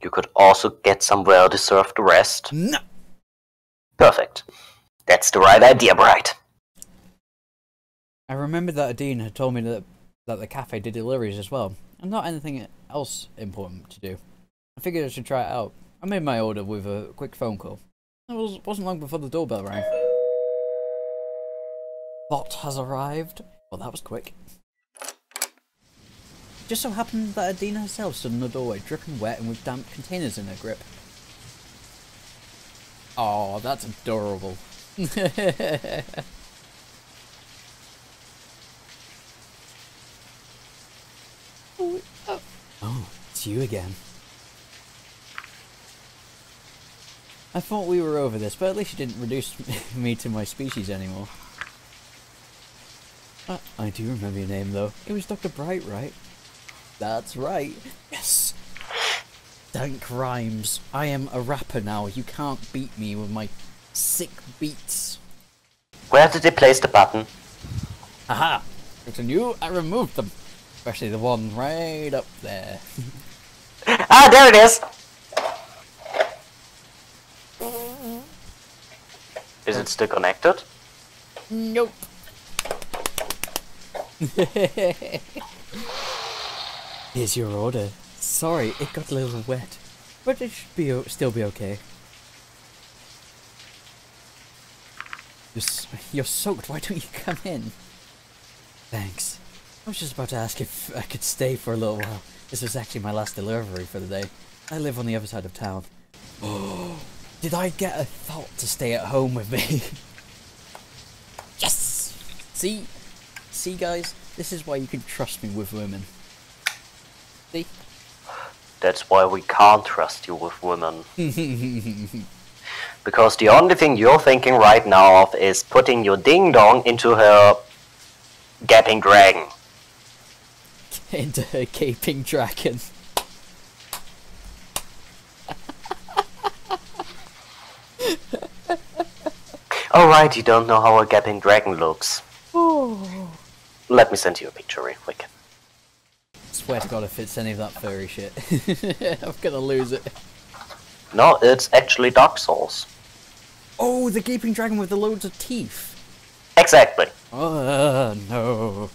You could also get some well-deserved rest. No! Perfect. That's the right idea, Bright. I remembered that Adine had told me that the cafe did deliveries as well, and not anything else important to do. I figured I should try it out. I made my order with a quick phone call. It wasn't long before the doorbell rang. Bot has arrived. Well, that was quick. Just so happened that Adina herself stood in the doorway, dripping wet and with damp containers in her grip. Oh, that's adorable. Oh, it's you again. I thought we were over this, but at least you didn't reduce me to my species anymore. I do remember your name, though. It was Dr. Bright, right? That's right. Yes! Dank rhymes. I am a rapper now. You can't beat me with my sick beats. Where did they place the button? Aha! It's a new. I removed them. Especially the one right up there. Ah, there it is! Is it still connected? Nope. Here's your order. Sorry, it got a little wet, but it should be still be okay. You're soaked. Why don't you come in? Thanks. I was just about to ask if I could stay for a little while. This was actually my last delivery for the day. I live on the other side of town. Oh, did I get a thought to stay at home with me? Yes! See guys, this is why you can trust me with women. See? That's why we can't trust you with women. Because the only thing you're thinking right now of is putting your ding-dong into her gaping dragon. Into her gaping dragon. Alright, you don't know how a gaping dragon looks. Oh. Let me send you a picture real quick. Swear to God if it's any of that furry shit. I'm gonna lose it. No, it's actually Dark Souls. Oh, the gaping dragon with the loads of teeth. Exactly. Oh, no.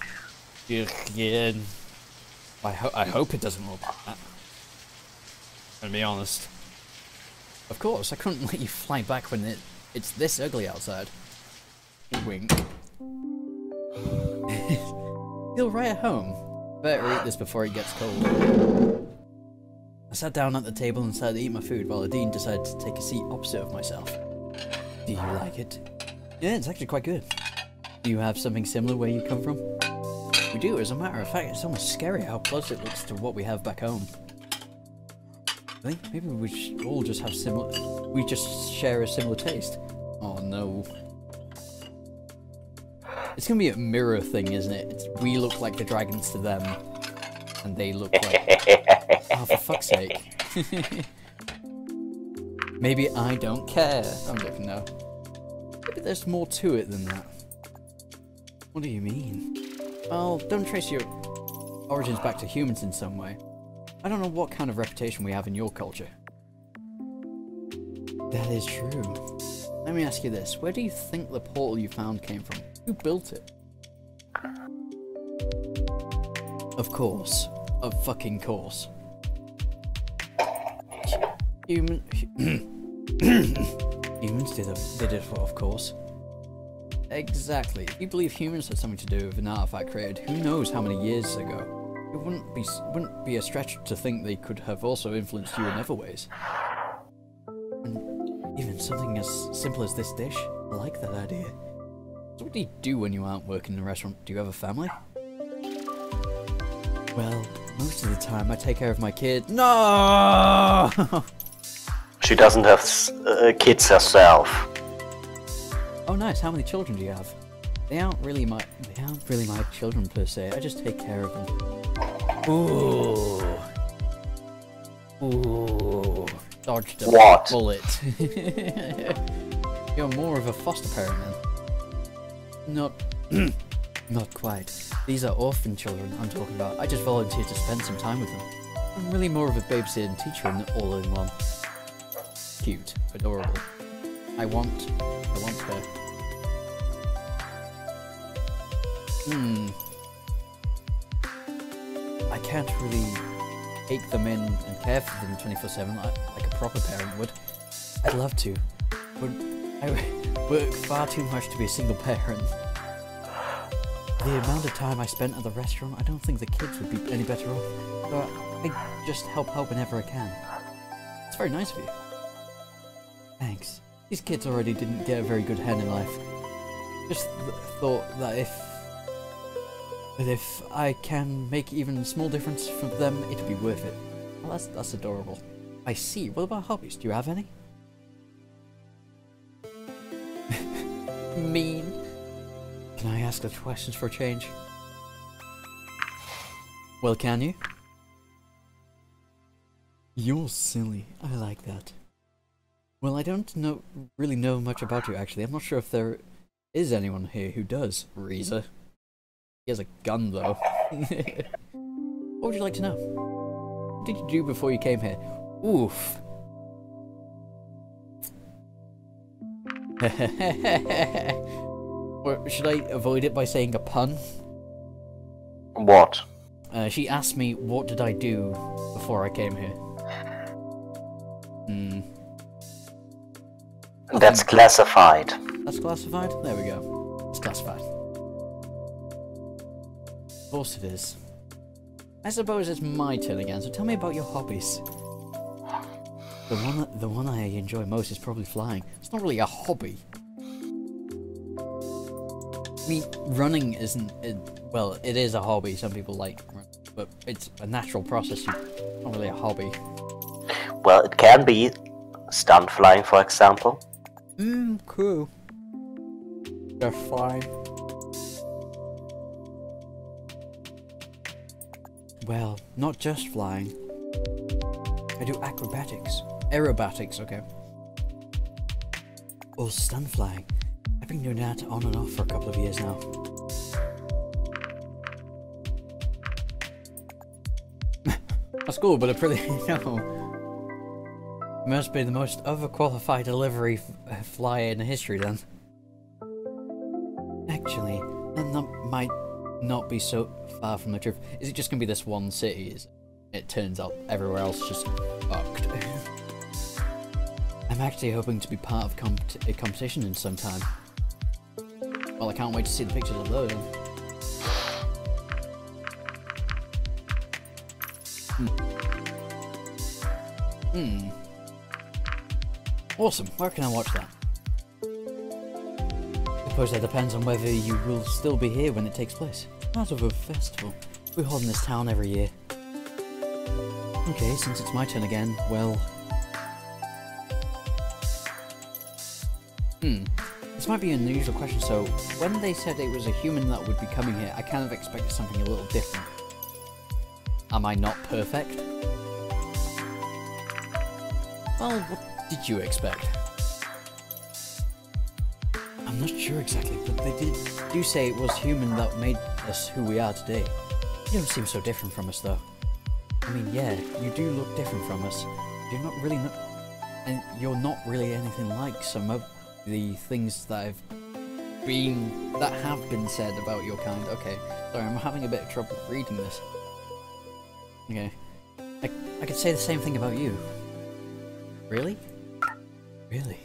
Again. I hope it doesn't look like that. To be honest. Of course, I couldn't let you fly back when it's this ugly outside. Wink. Feel right at home. Better eat this before it gets cold. I sat down at the table and started to eat my food while Adine decided to take a seat opposite of myself. Do you like it? Yeah, it's actually quite good. Do you have something similar where you come from? We do, as a matter of fact. It's almost scary how close it looks to what we have back home. I think maybe we should all just have similar... We just share a similar taste. Oh no. It's gonna be a mirror thing, isn't it? We look like the dragons to them, and they look like... Oh, for fuck's sake. Maybe I don't care. I'm joking now. Maybe there's more to it than that. What do you mean? Well, don't trace your origins back to humans in some way. I don't know what kind of reputation we have in your culture. That is true. Let me ask you this. Where do you think the portal you found came from? Who built it? Of course. Of fucking course. Humans did it, of course. Exactly. If you believe humans had something to do with an artifact created who knows how many years ago, it wouldn't be a stretch to think they could have also influenced you in other ways. And even something as simple as this dish, I like that idea. So what do you do when you aren't working in a restaurant? Do you have a family? Well, most of the time I take care of my kid. No! She doesn't have kids herself. Oh nice, how many children do you have? They aren't really my children per se, I just take care of them. Ooh. Ooh. Dodged a bullet. You're more of a foster parent then. Not quite. These are orphan children I'm talking about. I just volunteered to spend some time with them. I'm really more of a babysitter and teacher in all in one. Cute, adorable. I want her. I can't really take them in and care for them 24/7 like a proper parent would. I'd love to, but I work far too much to be a single parent. The amount of time I spent at the restaurant, I don't think the kids would be any better off. So I just help out whenever I can. It's very nice of you. Thanks. These kids already didn't get a very good hand in life. Just thought that if I can make even a small difference for them, it'd be worth it. Well, that's adorable. I see. What about hobbies? Do you have any? Mean. Can I ask the questions for a change? Well, can you? You're silly. I like that. Well, I don't really know much about you, actually. I'm not sure if there is anyone here who does, Reza. He has a gun, though. What would you like to know? What did you do before you came here? Oof. Or should I avoid it by saying a pun? What? She asked me, what did I do before I came here? That's classified. That's classified? There we go. It's classified. Of course it is. I suppose it's my turn again, so tell me about your hobbies. The one I enjoy most is probably flying. It's not really a hobby. I mean, running isn't... well, it is a hobby. Some people like running, but it's a natural process. It's not really a hobby. Well, it can be stunt flying, for example. Cool. Just flying. Well, not just flying. I do acrobatics. Aerobatics, okay. Or stunt flying. I've been doing that on and off for a couple of years now. That's cool, but I pretty know. You must be the most overqualified delivery flyer in history, then. Actually, that might not be so far from the truth. Is it just gonna be this one city? It turns out everywhere else is just fucked. I'm actually hoping to be part of a competition in some time. Well, I can't wait to see the pictures of those. Awesome. Where can I watch that? I suppose that depends on whether you will still be here when it takes place. Part of a festival we hold in this town every year. Okay, since it's my turn again, well... This might be an unusual question, so when they said it was a human that would be coming here, I kind of expected something a little different. Am I not perfect? Well, what did you expect? I'm not sure exactly, but they do say it was human that made us who we are today. You don't seem so different from us, though. I mean, yeah, you do look different from us. You're not really and you're not really anything like some of the things that have been said about your kind. Okay, sorry, I'm having a bit of trouble reading this. Okay, I could say the same thing about you. Really? Really?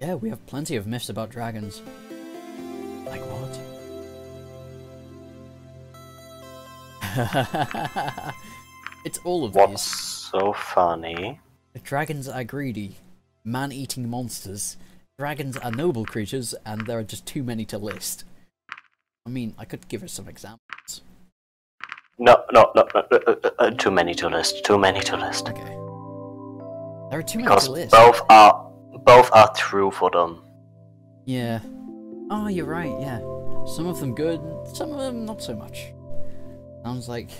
Yeah, we have plenty of myths about dragons. Like what? It's all of What's these. so funny? The dragons are greedy, man-eating monsters. Dragons are noble creatures, and there are just too many to list. I mean, I could give us some examples. No, too many to list. Too many to list. Okay. There are too many Because to list. both are true for them. Yeah. Oh, you're right, yeah. Some of them good, some of them not so much. Sounds like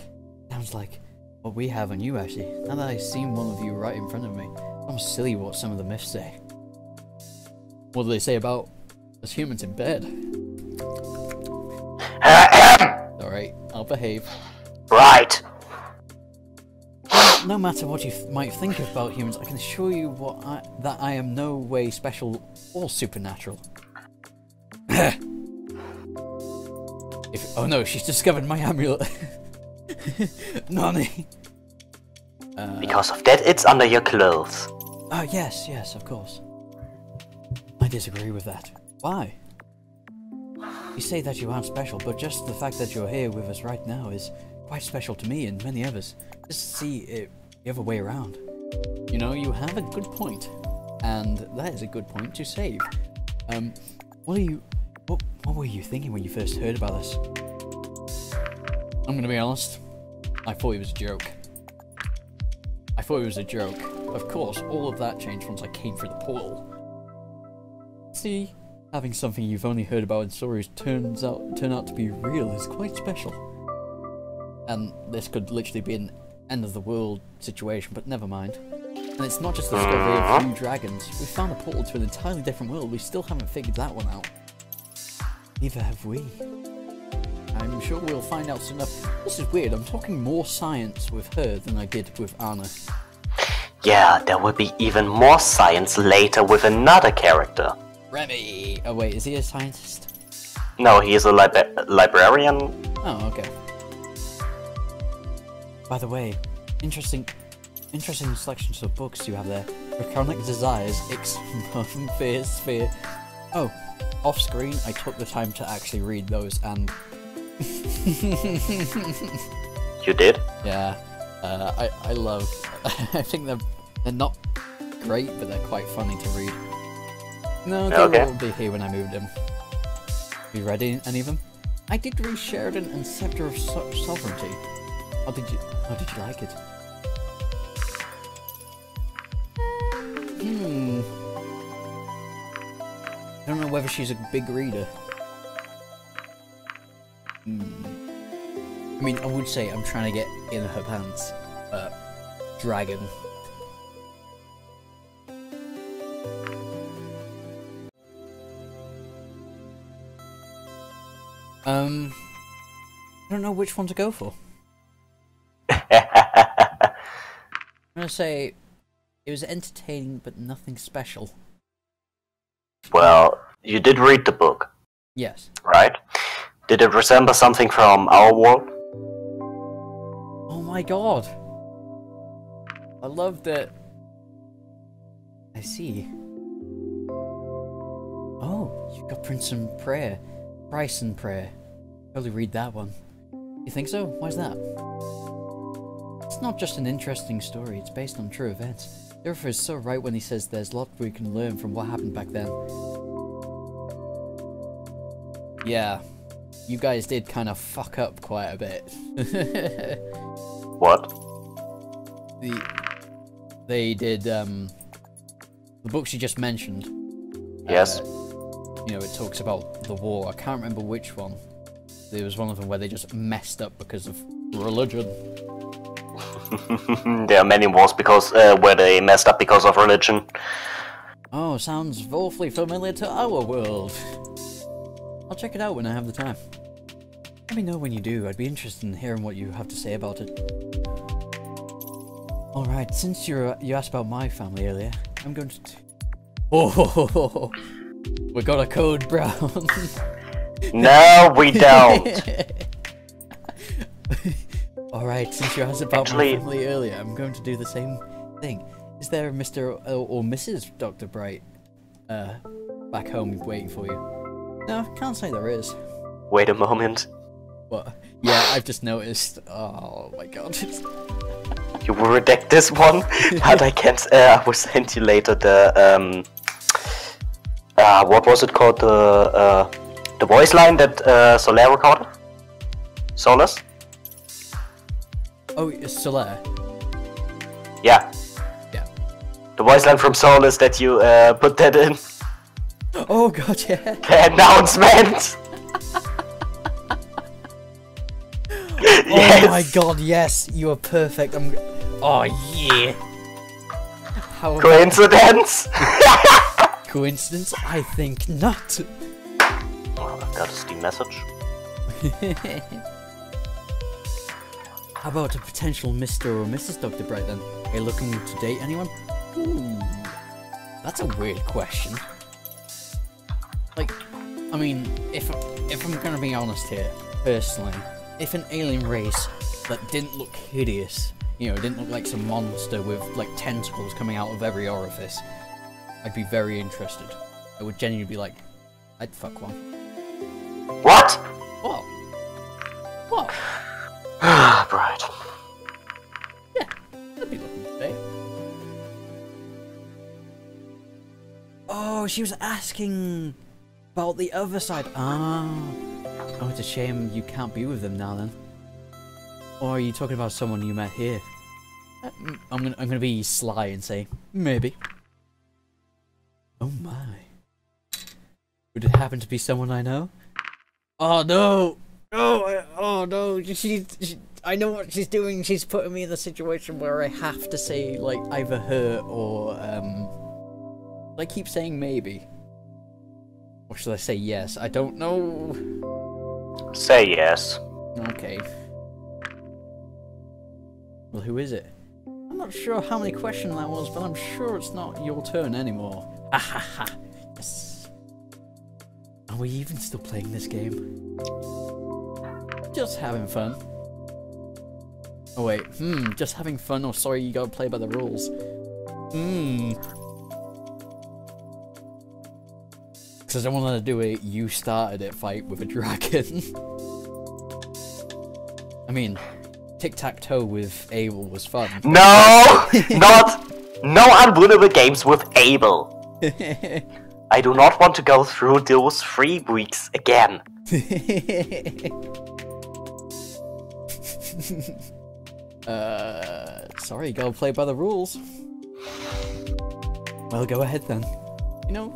what we have on you, actually. Now that I've seen one of you right in front of me, it's almost silly what some of the myths say. What do they say about us humans in bed? Alright, I'll behave. Right. no matter what you might think about humans, I can assure you that I am no way special or supernatural. Oh no, she's discovered my amulet. Nani. Because of that, it's under your clothes. Oh yes, of course. I disagree with that. Why? You say that you aren't special, but just the fact that you're here with us right now is quite special to me and many others. Just see it the other way around. You know, you have a good point, and that is a good point to save. What were you thinking when you first heard about this? I'm gonna be honest, I thought it was a joke. Of course, all of that changed once I came through the portal. See, having something you've only heard about in stories turn out to be real is quite special. And this could literally be an end of the world situation, but never mind. And it's not just the discovery of new dragons. We found a portal to an entirely different world. We still haven't figured that one out. Neither have we. I'm sure we'll find out soon enough. This is weird. I'm talking more science with her than I did with Anna. Yeah, there will be even more science later with another character. Remy! Oh wait, is he a scientist? No, he is a librarian. Oh, okay. By the way, interesting selections of books you have there. Draconic Desires, Sphere. Oh, off screen, I took the time to actually read those, and You did? yeah, I love. I think they're not great, but they're quite funny to read. No, they will be here when I move them. You ready, any of them? I did read Sheridan and Scepter of Sovereignty. How did you like it? I don't know whether she's a big reader. I mean, I would say I'm trying to get in her pants, but dragon. I don't know which one to go for. I'm gonna say it was entertaining, but nothing special. Well, you did read the book. Yes. Right? Did it resemble something from our world? Oh my god. I loved it. I see. Oh, you got Price and Prayer. Probably read that one. You think so? Why's that? It's not just an interesting story, it's based on true events. The author is so right when he says there's a lot we can learn from what happened back then. Yeah, you guys did kind of fuck up quite a bit. What? They did, the books you just mentioned. Yes. You know, it talks about the war. I can't remember which one. There was one of them where they just messed up because of religion. There are many wars because where they messed up because of religion. Oh, sounds awfully familiar to our world. I'll check it out when I have the time. Let me know when you do. I'd be interested in hearing what you have to say about it. Alright, since you asked about my family earlier, I'm going to... Oh, we got a code brown. No, we don't. Alright, since you asked about my family earlier, I'm going to do the same thing. Is there a Mr. or Mrs. Dr. Bright back home waiting for you? No, can't say there is. Wait a moment. What? Yeah, I've just noticed. Oh my god. You will redact this one, but I can't. I will send you later the what was it called? The voice line that Solar recorded. Solus. Oh, it's Solar. Yeah. Yeah. The voice line from Solus that you put that in. Oh god, yeah. The announcement. Yes. Oh my god, yes, you are perfect. Oh yeah. How Coincidence? Coincidence? I think not. Oh, I got a Steam message. How about a potential Mr. or Mrs. Dr. Bright then? Are you looking to date anyone? Ooh, that's a weird question. Like, I mean, if I'm gonna be honest here, personally, if an alien race that didn't look hideous, you know, didn't look like some monster with like tentacles coming out of every orifice, I'd be very interested. I would genuinely be like, I'd fuck one. What? What? What? Right. Yeah, I'd be looking to date. Oh, she was asking about the other side. Ah. Oh, it's a shame you can't be with them now then. Or are you talking about someone you met here? I'm gonna be sly and say, maybe. Oh my. Would it happen to be someone I know? Oh no! No! Oh no! I know what she's doing. She's putting me in a situation where I have to say, like, either her or, I keep saying maybe. Or should I say yes? I don't know. Say yes. Okay. Well, who is it? I'm not sure how many questions that was, but I'm sure it's not your turn anymore. Ha ha ha. Yes. Are we even still playing this game? Just having fun. Oh wait, just having fun or sorry you gotta play by the rules? Because I wanted to do a you started it fight with a dragon. I mean, tic-tac-toe with Abel was fun. No! No unwinnable games with Abel. I do not want to go through those 3 weeks again. Sorry, gotta play by the rules. Well, go ahead then. You know,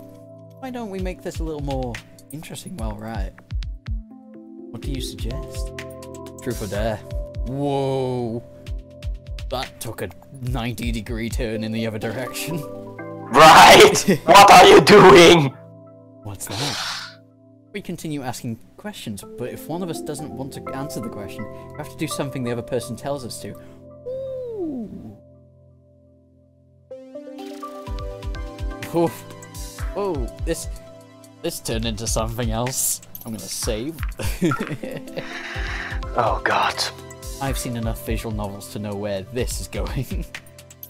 why don't we make this a little more interesting while we're at it? What do you suggest? Truth or dare? Whoa! That took a 90-degree turn in the other direction. Right! What are you doing? What's that? We continue asking questions, but if one of us doesn't want to answer the question, we have to do something the other person tells us to. Ooh. Oof. Oh, this turned into something else. I'm gonna save. Oh god. I've seen enough visual novels to know where this is going.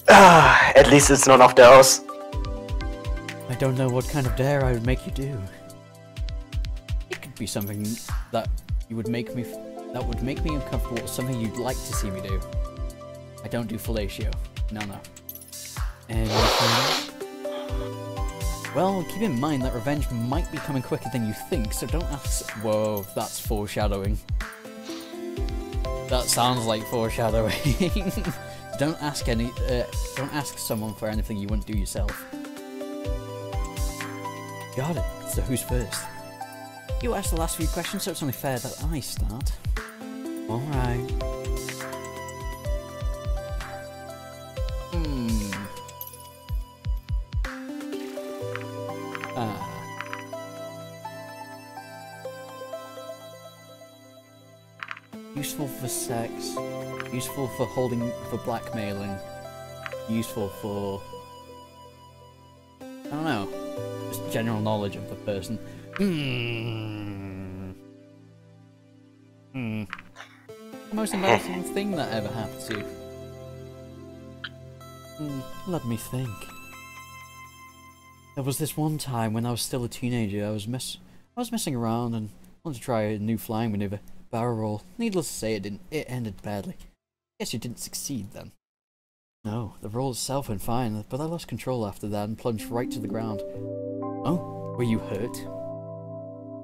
At least it's none of those. I don't know what kind of dare I would make you do. It could be something that would make me uncomfortable, or something you'd like to see me do. I don't do fellatio. No. Anything? Well, keep in mind that revenge might be coming quicker than you think, so don't ask. Whoa, that's foreshadowing. That sounds like foreshadowing. Don't ask someone for anything you wouldn't do yourself. Got it. So who's first? You asked the last few questions, so it's only fair that I start. Alright. Useful for sex, useful for blackmailing, useful for, I don't know, just general knowledge of the person. The most embarrassing thing that ever happened to you? Let me think. There was this one time when I was still a teenager. I was messing around and wanted to try a new flying maneuver. Barrel roll. Needless to say, it ended badly. Guess you didn't succeed then. No, the roll itself went fine, but I lost control after that and plunged right to the ground. Oh, were you hurt?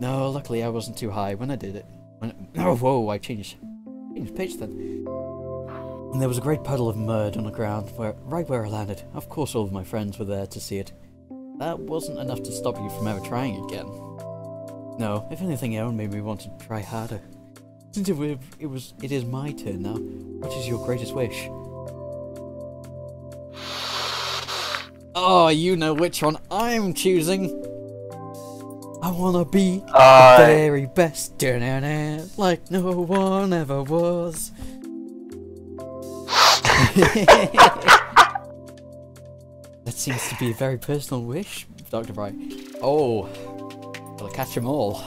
No, luckily I wasn't too high when I did it. Oh, whoa, I changed pitch then. And there was a great puddle of mud on the ground, right where I landed. Of course all of my friends were there to see it. That wasn't enough to stop you from ever trying again. No, if anything, it only made me want to try harder. Since it is my turn now, what is your greatest wish? Oh, you know which one I'm choosing! I wanna be the very best, like no one ever was. That seems to be a very personal wish, Dr. Bright. Oh, gotta catch them all.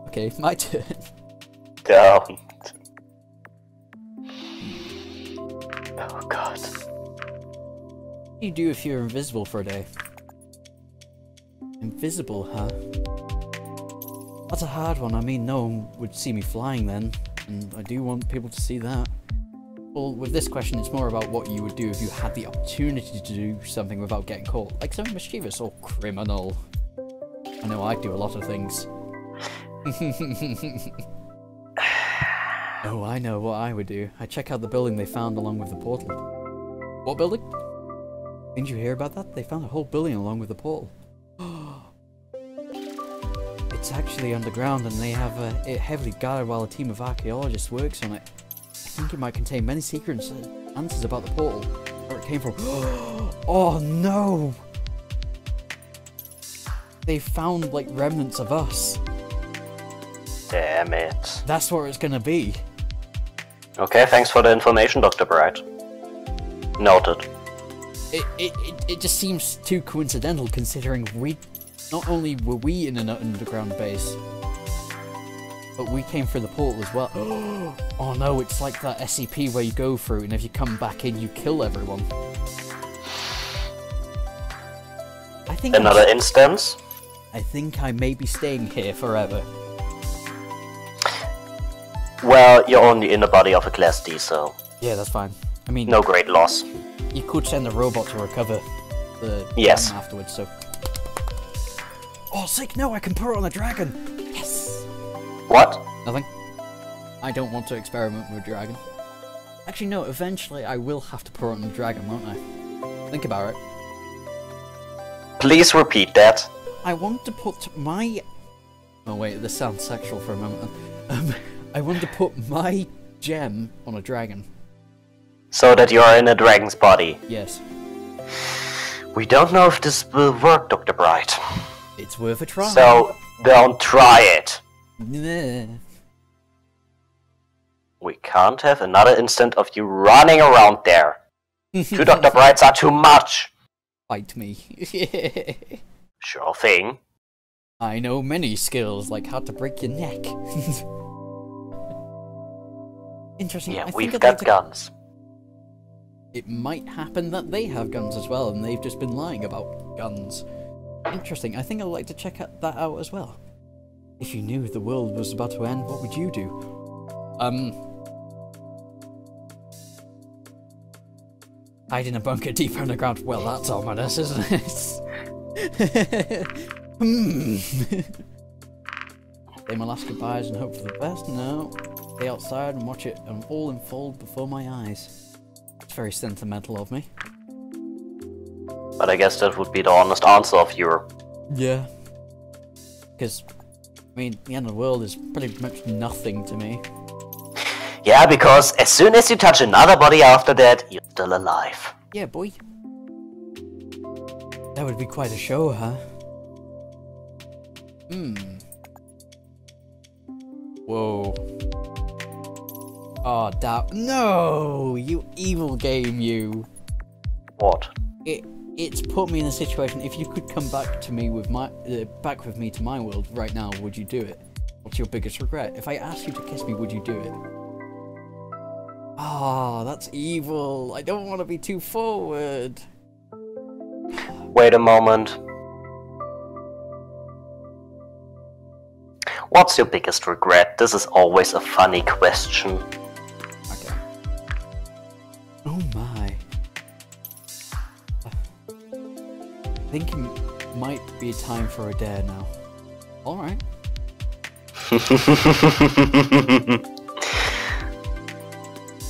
Okay, my turn. Don't. Oh god. What do you do if you're invisible for a day? Invisible, huh? That's a hard one. I mean, no one would see me flying then, and I do want people to see that. Well, with this question, it's more about what you would do if you had the opportunity to do something without getting caught. Like something mischievous or criminal. I know I'd do a lot of things. Oh, I know what I would do. I'd check out the building they found along with the portal. What building? Didn't you hear about that? They found a whole building along with the portal. It's actually underground and they have it heavily guarded while a team of archaeologists works on it. I think it might contain many secrets and answers about the portal, where it came from. Oh no! They found like remnants of us. Damn it. That's what it's gonna be. Okay, thanks for the information, Dr. Bright. Noted. It just seems too coincidental considering not only were we in an underground base, but we came through the portal as well. Oh no, it's like that SCP where you go through and if you come back in you kill everyone. I think Another instance? I think I may be staying here forever. Well, you're only in the body of a Class D, so... Yeah, that's fine. I mean... No great loss. You could send a robot to recover the yes. gem afterwards, so... Oh, sick! No, I can put it on a dragon! Yes! What? Nothing. I don't want to experiment with a dragon. Actually, no, eventually I will have to put it on a dragon, won't I? Think about it. Please repeat that. I want to put my... Oh wait, this sounds sexual for a moment. I want to put my gem on a dragon. So that you are in a dragon's body. Yes. We don't know if this will work, Dr. Bright. It's worth a try. So, don't try it. Nah. We can't have another instant of you running around there. Two Dr. Brights are too much. Fight me. Sure thing. I know many skills, like how to break your neck. Interesting. Yeah, I think we've I'd got like to... guns. It might happen that they have guns as well, and they've just been lying about guns. Interesting. I think I'd like to check that out as well. If you knew the world was about to end, what would you do? Hide in a bunker deep underground. Well, that's ominous, isn't it? Say my last goodbyes and hope for the best? No. Stay outside and watch it all unfold before my eyes. It's very sentimental of me. But I guess that would be the honest answer of your... Yeah. Because, I mean, the end of the world is pretty much nothing to me. Yeah, because as soon as you touch another body after that, you're still alive. Yeah, boy. That would be quite a show, huh? Whoa. Oh, no! You evil game, you. What? It's put me in a situation. If you could come back to me with back with me to my world right now, would you do it? What's your biggest regret? If I asked you to kiss me, would you do it? Ah, that's evil. I don't want to be too forward. Wait a moment. What's your biggest regret? This is always a funny question. Okay. Oh my. I think it might be time for a dare now. Alright.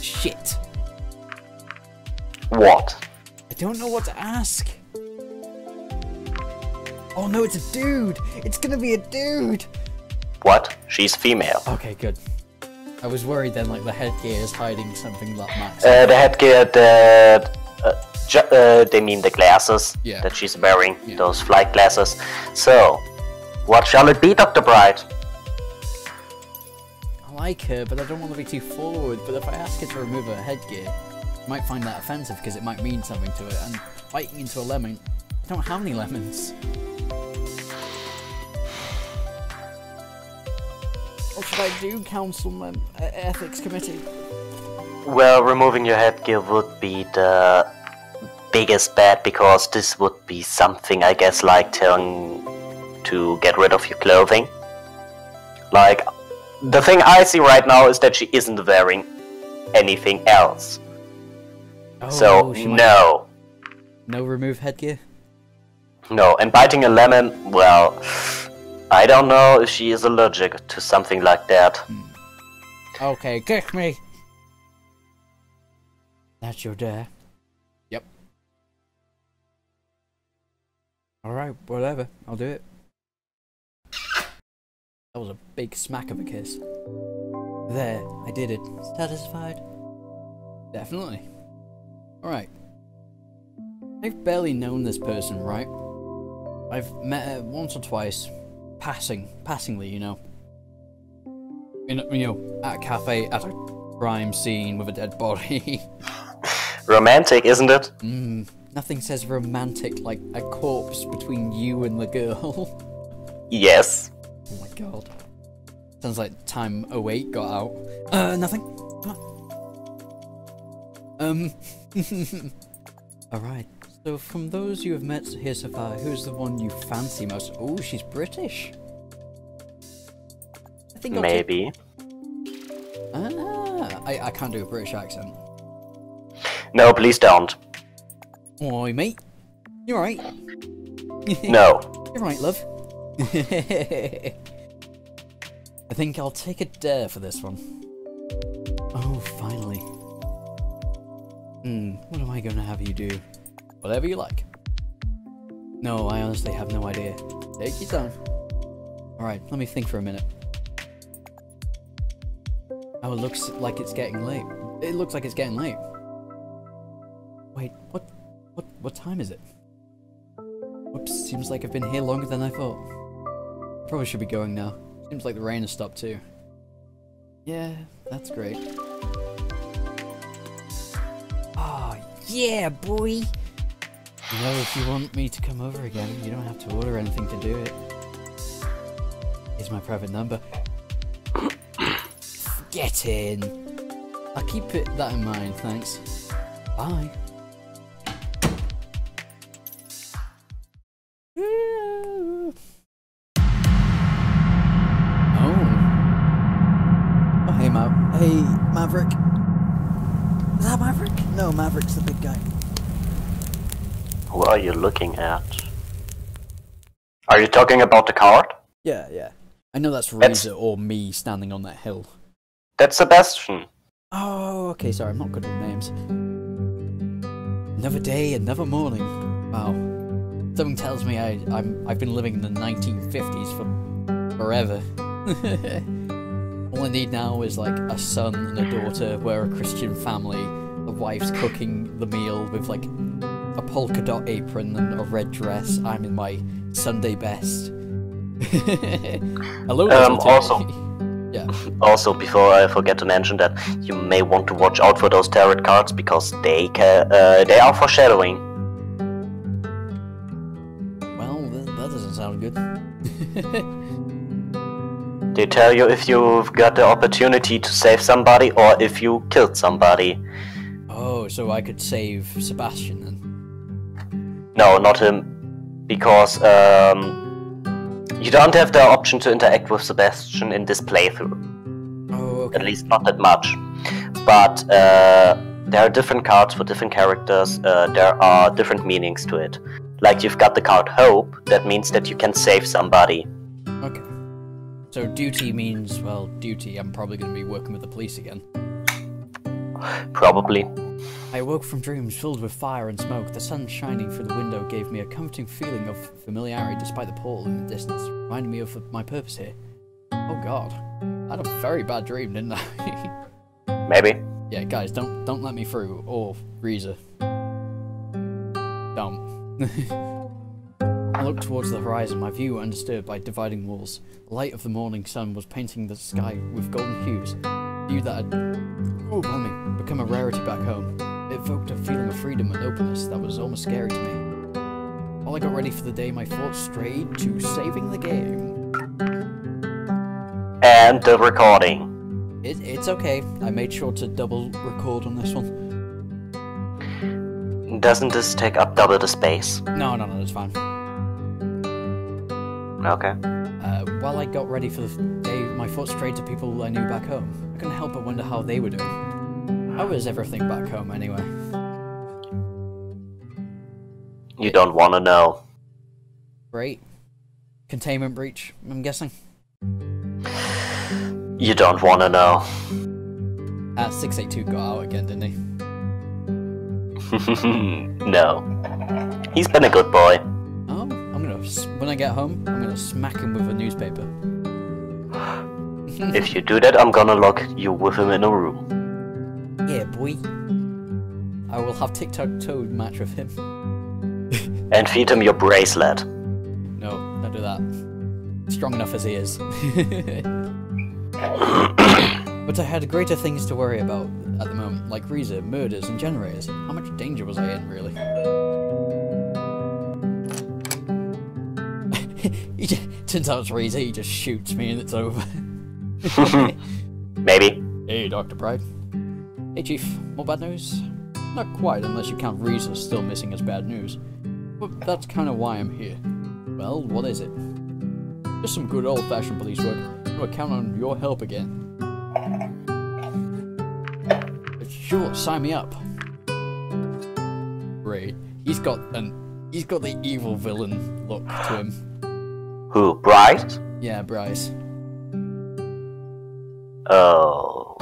Shit. What? I don't know what to ask. Oh no, it's a dude! It's gonna be a dude! What? She's female. Okay, good. I was worried then, like, the headgear is hiding something that Max... The headgear, they mean the glasses that she's wearing, those flight glasses. So, what shall it be, Dr. Bright? I like her, but I don't want to be too forward. But if I ask her to remove her headgear, You might find that offensive because it might mean something to it, and biting into a lemon, I don't have any lemons. What should I do, Councilman? Ethics Committee? Well, removing your headgear would be the biggest bet, because this would be something, I guess, like telling to get rid of your clothing. Like, the thing I see right now is that she isn't wearing anything else. Oh, so, no. No remove headgear? No, and biting a lemon, well, I don't know if she is allergic to something like that. Okay, kick me! That's your dare. Yep. Alright, whatever. I'll do it. That was a big smack of a kiss. There, I did it. Satisfied? Definitely. Alright. I've barely known this person, right? I've met her once or twice. Passingly, you know. At a cafe, at a crime scene with a dead body. Romantic, isn't it? Nothing says romantic like a corpse between you and the girl. Yes. Oh my god. Sounds like time 08 got out. Nothing. Alright. So from those you have met here so far, who's the one you fancy most? Oh, she's British. I think maybe. I can't do a British accent. No, please don't. Oi, mate. You alright? No. You're right, love. I think I'll take a dare for this one. Oh, finally. What am I going to have you do? Whatever you like. No, I honestly have no idea. Take your time. Alright, let me think for a minute. Oh, it looks like it's getting late. It looks like it's getting late. Wait, what time is it? Whoops, seems like I've been here longer than I thought. Probably should be going now. Seems like the rain has stopped too. Yeah, that's great. Oh, yeah, boy! You know, if you want me to come over again, you don't have to order anything to do it. Here's my private number. Get in! I'll keep that in mind, thanks. Bye. Oh, hey, hey, Maverick. Is that Maverick? No, Maverick's the big guy. Who are you looking at? Are you talking about the card? Yeah. I know that's Razor or me standing on that hill. That's Sebastian. Oh, okay, sorry, I'm not good with names. Another day, another morning. Wow. Something tells me I've been living in the 1950s for forever. All I need now is like a son and a daughter, we're a Christian family, the wife's cooking the meal with like a polka dot apron and a red dress. I'm in my Sunday best. Hello, also, yeah. Also, before I forget to mention that you may want to watch out for those tarot cards, because they are foreshadowing. Well, that doesn't sound good. They tell you if you've got the opportunity to save somebody or if you killed somebody. Oh, so I could save Sebastian then? No, not him. Because you don't have the option to interact with Sebastian in this playthrough. Oh, okay. At least not that much. But there are different cards for different characters. There are different meanings to it. Like, you've got the card Hope. That means that you can save somebody. Okay. So duty means, well, duty. I'm probably going to be working with the police again. Probably. I awoke from dreams filled with fire and smoke. The sun shining through the window gave me a comforting feeling of familiarity despite the portal in the distance, reminding me of my purpose here. Oh god. I had a very bad dream, didn't I? Maybe. Yeah, guys, don't let me through. Or Reza. Don't. I looked towards the horizon, my view undisturbed by dividing walls. The light of the morning sun was painting the sky with golden hues. A view that had, become a rarity back home. It freedom and openness that was almost scary to me. While I got ready for the day, my thoughts strayed to saving the game. And the recording. It's okay. I made sure to double record on this one. Doesn't this take up double the space? No, it's fine. Okay. While I got ready for the day, my thoughts strayed to people I knew back home. I couldn't help but wonder how they were doing. How is everything back home anyway? You don't want to know. Great. Containment breach, I'm guessing? You don't want to know. 682 got out again, didn't he? No. He's been a good boy. Oh, when I get home, I'm gonna smack him with a newspaper. If you do that, I'm gonna lock you with him in a room. Yeah, boy. I will have tic-tac-toe match with him. And feed him your bracelet. No, don't do that. Strong enough as he is. But I had greater things to worry about at the moment, like Reza, murders, and generators. How much danger was I in, really? Turns out it's Reza, he just shoots me and it's over. Maybe. Hey, Dr. Pride. Hey, Chief. More bad news? Not quite, unless you count Reza still missing as bad news. But that's kind of why I'm here. Well, what is it? Just some good old-fashioned police work. I'm gonna count on your help again. Sure, sign me up. Great. He's got the evil villain look to him. Who, Bryce? Yeah, Bryce. Oh.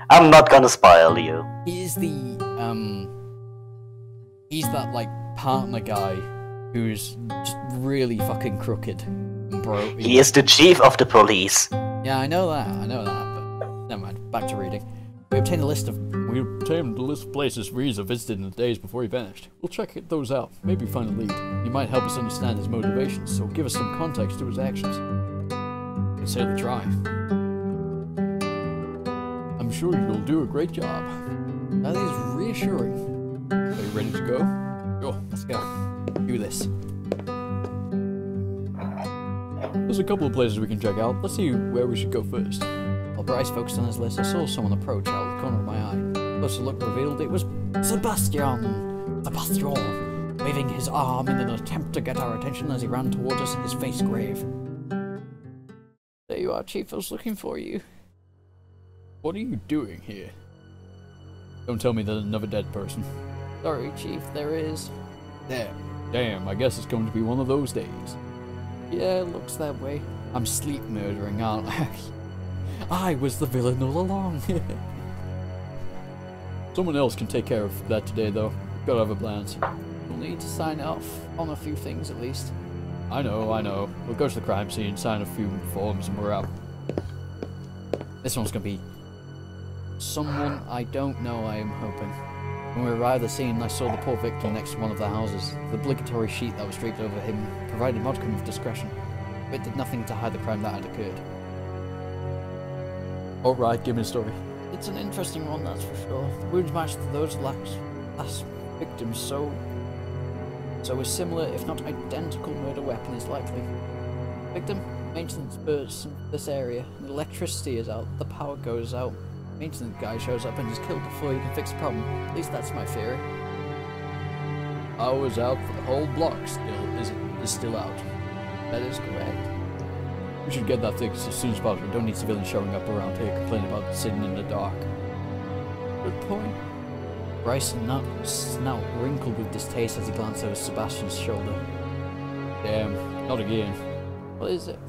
I'm not gonna spoil you. He's that, like, partner guy who's just really fucking crooked and broke. He is the chief of the police. Yeah, I know that, but never mind, back to reading. We obtained a list of places Reza visited in the days before he vanished. We'll check those out, maybe find a lead. He might help us understand his motivations, so give us some context to his actions. Consider the try. I'm sure you'll do a great job. That is reassuring. Are you ready to go? Sure, let's go. Do this. There's a couple of places we can check out. Let's see where we should go first. While Bryce focused on his list, I saw someone approach out of the corner of my eye. Closer look revealed it was Sebastian, waving his arm in an attempt to get our attention as he ran towards us, his face grave. There you are, Chief. I was looking for you. What are you doing here? Don't tell me there's another dead person. Sorry, Chief, there is. Damn, I guess it's going to be one of those days. Yeah, it looks that way. I'm sleep murdering, aren't I? I was the villain all along. Someone else can take care of that today, though. We've got other plans. We'll need to sign off on a few things, at least. I know. We'll go to the crime scene, sign a few forms, and we're out. This one's gonna be someone I don't know, I am hoping. When we arrived at the scene, I saw the poor victim next to one of the houses. The obligatory sheet that was draped over him provided a modicum of discretion, but it did nothing to hide the crime that had occurred. Alright, give me a story. It's an interesting one, that's for sure. The wounds matched those last victims, so a similar, if not identical, murder weapon is likely. Victim, maintenance bursts in this area, and the electricity is out, the power goes out. Maintenance guy shows up and is killed before he can fix the problem. At least that's my theory. Power's out for the whole block is still out. That is correct. We should get that fixed as soon as possible. We don't need civilians showing up around here complaining about sitting in the dark. Good point. Bryce's snout wrinkled with distaste as he glanced over Sebastian's shoulder. Damn, not again. What is it?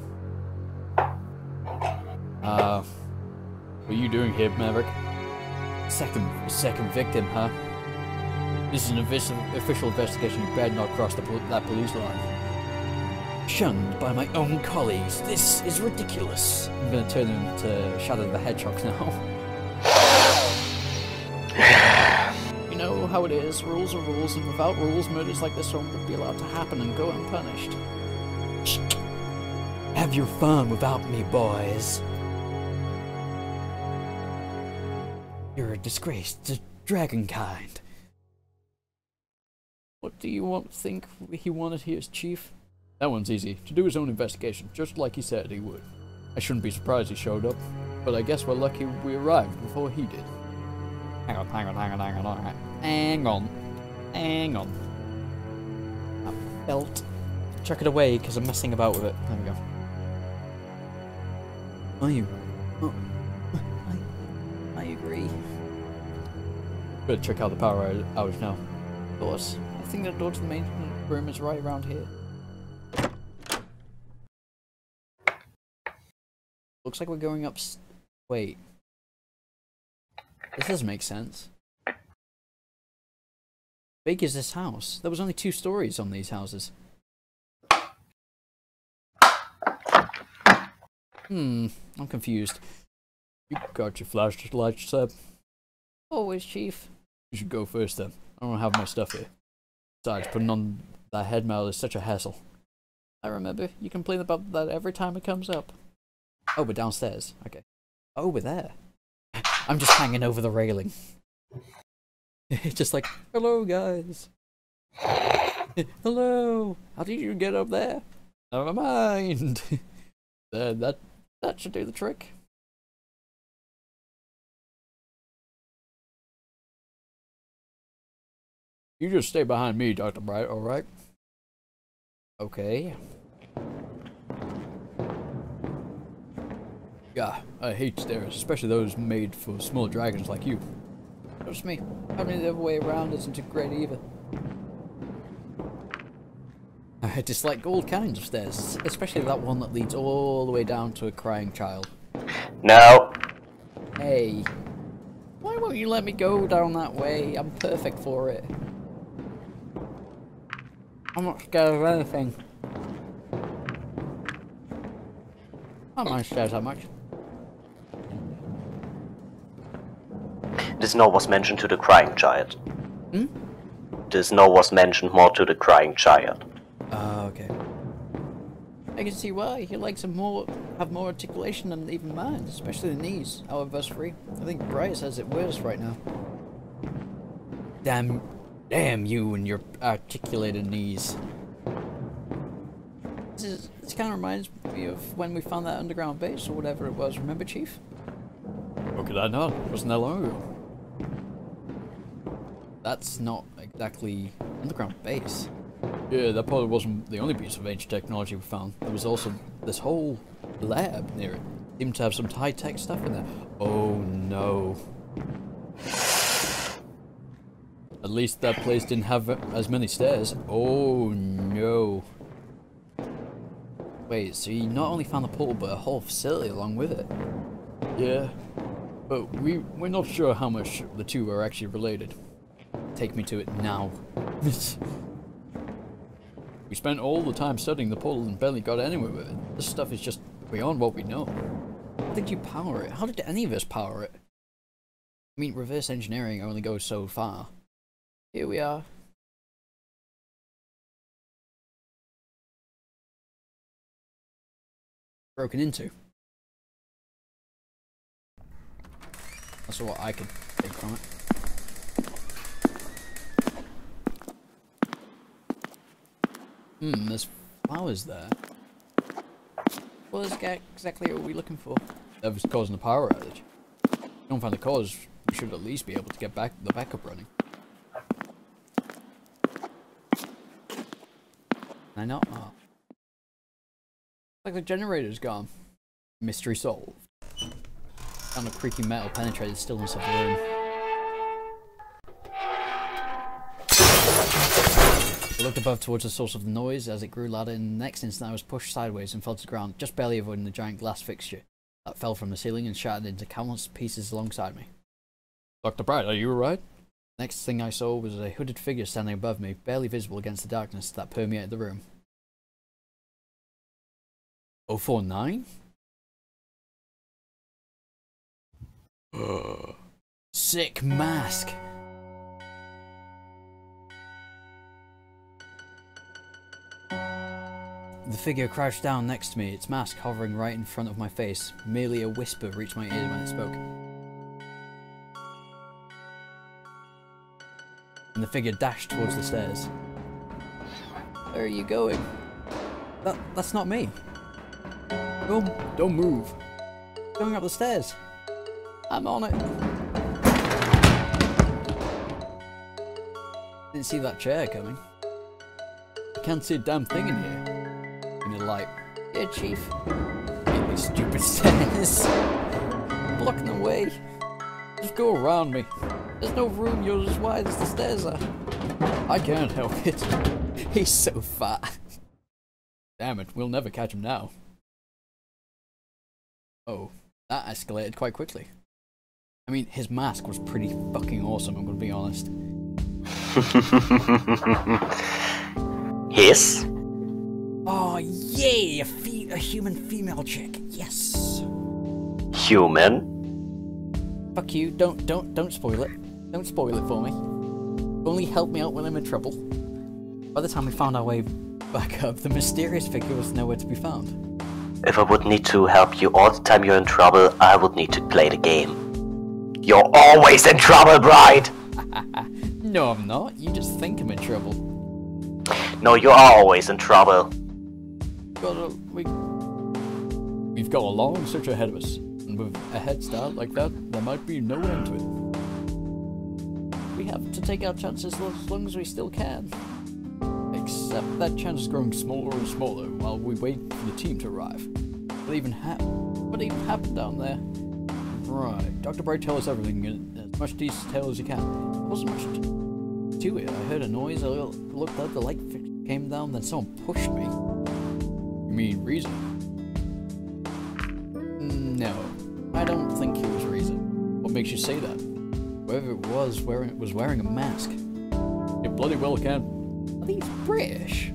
What are you doing here, Maverick? Second victim, huh? This is an official investigation. You better not cross that police line. Shunned by my own colleagues. This is ridiculous. I'm gonna turn them to Shadow the Hedgehog now. You know how it is. Rules are rules, and without rules, murders like this one would be allowed to happen and go unpunished. Have your fun without me, boys. You're a disgrace Dragonkind. What do you think he wanted here as chief? That one's easy. To do his own investigation, just like he said he would. I shouldn't be surprised he showed up, but I guess we're lucky we arrived before he did. Hang on. That belt. Chuck it away, because I'm messing about with it. There we go. I agree. Better check out the power outage now. Of course. I think the door to the main room is right around here. Looks like we're going up. Wait. This doesn't make sense. Big is this house? There was only 2 stories on these houses. I'm confused. You got your flashlight, Seb? Always, Chief. You should go first then. I don't have my stuff here. Besides, putting on that head mount is such a hassle. I remember. You complain about that every time it comes up. Oh, we're downstairs. Okay. Oh, we're there. I'm just hanging over the railing. Just like, hello, guys. Hello. How did you get up there? Never mind. That should do the trick. You just stay behind me, Dr. Bright, alright? Okay. Yeah, I hate stairs, especially those made for small dragons like you. Trust me, having the other way around isn't great either. I dislike all kinds of stairs, especially that one that leads all the way down to a crying child. No. Hey, why won't you let me go down that way? I'm perfect for it. I'm not scared of anything. I don't mind stairs that much. This note was mentioned to the crying child. Hmm? This note was mentioned more to the crying child. Okay. I can see why. He likes have more articulation than even mine, especially the knees. Out of us 3, I think Bryce has it worse right now. Damn you and your articulated knees. This kind of reminds me of when we found that underground base or whatever it was. Remember, Chief? How could I not? Wasn't that long ago? That's not exactly underground base. Yeah, that probably wasn't the only piece of ancient technology we found. There was also this whole lab near it. Seemed to have some high-tech stuff in there. Oh no. At least that place didn't have as many stairs. Oh no. Wait, so you not only found the portal, but a whole facility along with it? Yeah, but we're not sure how much the two are actually related. Take me to it now. We spent all the time studying the portal and barely got anywhere with it. This stuff is just beyond what we know. How did you power it? How did any of us power it? I mean, reverse engineering only goes so far. Here we are. Broken into. That's what I could take from it. There's flowers there. What exactly are we looking for? That was causing a power outage. If we don't find the cause, we should at least be able to get the backup running. Can I not? Oh. Like the generator's gone. Mystery solved. Found a creaky metal penetrated stillness of the room. I looked above towards the source of the noise as it grew louder, and the next instant I was pushed sideways and fell to the ground, just barely avoiding the giant glass fixture that fell from the ceiling and shattered into countless pieces alongside me. Dr. Bright, are you alright? Next thing I saw was a hooded figure standing above me, barely visible against the darkness that permeated the room. 049? Sick mask! The figure crouched down next to me, its mask hovering right in front of my face. Merely a whisper reached my ears when it spoke. and the figure dashed towards the stairs. Where are you going? That's not me. Don't move. Going up the stairs. I'm on it. Didn't see that chair coming. I can't see a damn thing in here. In the light. Yeah, Chief. Hate these stupid stairs. Blocking the way. Just go around me. There's no room, you're as wide as the stairs are. I can't help it. He's so fat. Damn it, we'll never catch him now. Oh, that escalated quite quickly. I mean, his mask was pretty fucking awesome, I'm gonna be honest. His? Oh, yay! A human female chick. Yes. Human? Fuck you. Don't spoil it. Don't spoil it for me. Only help me out when I'm in trouble. By the time we found our way back up, the mysterious figure was nowhere to be found. If I would need to help you all the time you're in trouble, I would need to play the game. You're always in trouble, Bride! No, I'm not. You just think I'm in trouble. No, you are always in trouble. We've got a long search ahead of us, and with a head start like that, there might be no end to it. We have to take our chances as long as we still can. Except that chance is growing smaller and smaller while we wait for the team to arrive. What even happened down there? Right, Dr. Bright, tell us everything in as much detail as you can. There wasn't much to it. I heard a noise, I looked up, the light came down, then someone pushed me. You mean Reason? No, I don't think it was Reason. What makes you say that? Whoever it was wearing a mask. It bloody well can. Are these British?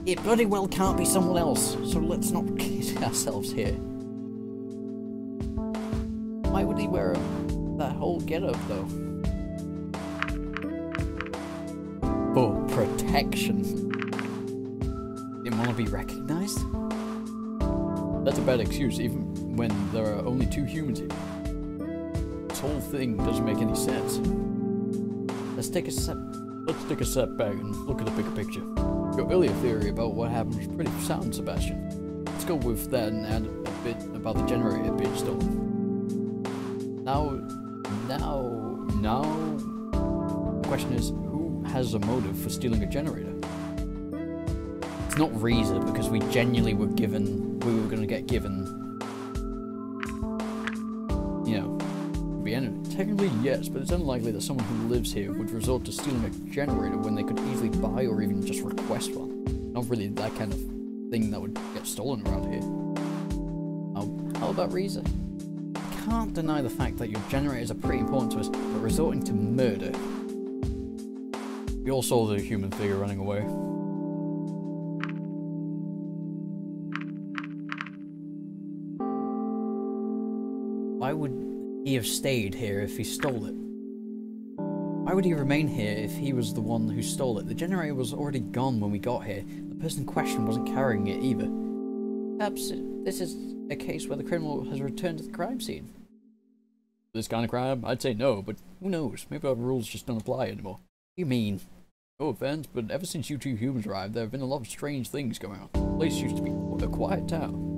It bloody well can't be someone else, so let's not kid ourselves here. Why would he wear that whole getup though? For protection. Didn't want to be recognized? That's a bad excuse, even when there are only 2 humans here. This whole thing doesn't make any sense. Let's take a step back and look at the bigger picture. Your earlier theory about what happened was pretty sound, Sebastian. Let's go with that and add a bit about the generator being stolen. Now, the question is, who has a motive for stealing a generator? It's not Reza, because we genuinely were going to get given, you know, the enemy. Technically, yes, but it's unlikely that someone who lives here would resort to stealing a generator when they could easily buy or even just request one. Not really that kind of thing that would get stolen around here. How about Reza? Can't deny the fact that your generators are pretty important to us, but resorting to murder. We all saw the human figure running away. Why would he have stayed here if he stole it? Why would he remain here if he was the one who stole it? The generator was already gone when we got here. The person in question wasn't carrying it either. Perhaps this is a case where the criminal has returned to the crime scene. This kind of crime? I'd say no, but who knows? Maybe our rules just don't apply anymore. What do you mean? No offense, but ever since you 2 humans arrived, there have been a lot of strange things going on. The place used to be a quiet town.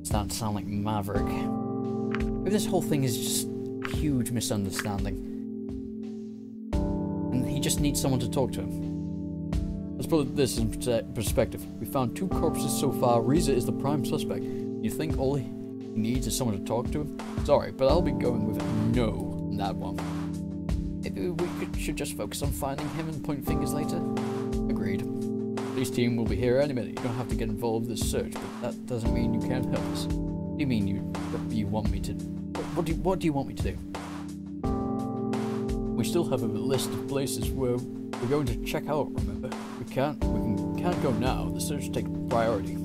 It's starting to sound like Maverick. Maybe this whole thing is just a huge misunderstanding. And he just needs someone to talk to him. Let's put this in perspective. We found 2 corpses so far. Reza is the prime suspect. You think all he needs is someone to talk to him? Sorry, but I'll be going with no on that one. Maybe we should just focus on finding him and point fingers later? Agreed. Police team will be here any minute. You don't have to get involved in this search, but that doesn't mean you can't help us. What do you mean you want me to... What do you want me to do? We still have a list of places where we're going to check out, remember? We can't go now. The search takes priority.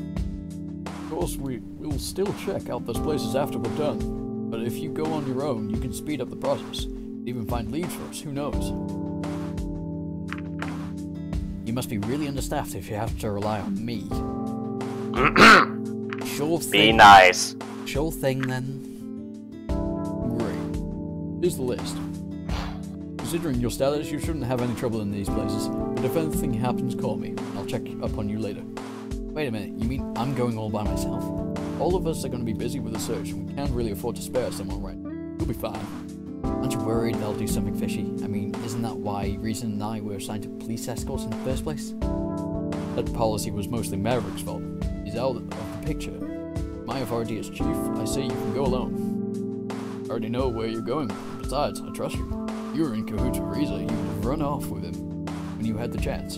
Of course, we'll still check out those places after we're done. But if you go on your own, you can speed up the process. Even find leads for us, who knows? You must be really understaffed if you have to rely on me. Sure thing. Be nice. Sure thing then. Great. Here's the list. Considering your status, you shouldn't have any trouble in these places. But if anything happens, call me. I'll check up on you later. Wait a minute, you mean I'm going all by myself? All of us are going to be busy with the search, and we can't really afford to spare someone right now. You'll be fine. Aren't you worried they'll do something fishy? I mean, isn't that why Reason and I were assigned to police escorts in the first place? That policy was mostly Maverick's fault. He's out of the picture. My authority as chief, I say you can go alone. I already know where you're going. Besides, I trust you. If you were in cahoots with Reza, you would have run off with him when you had the chance.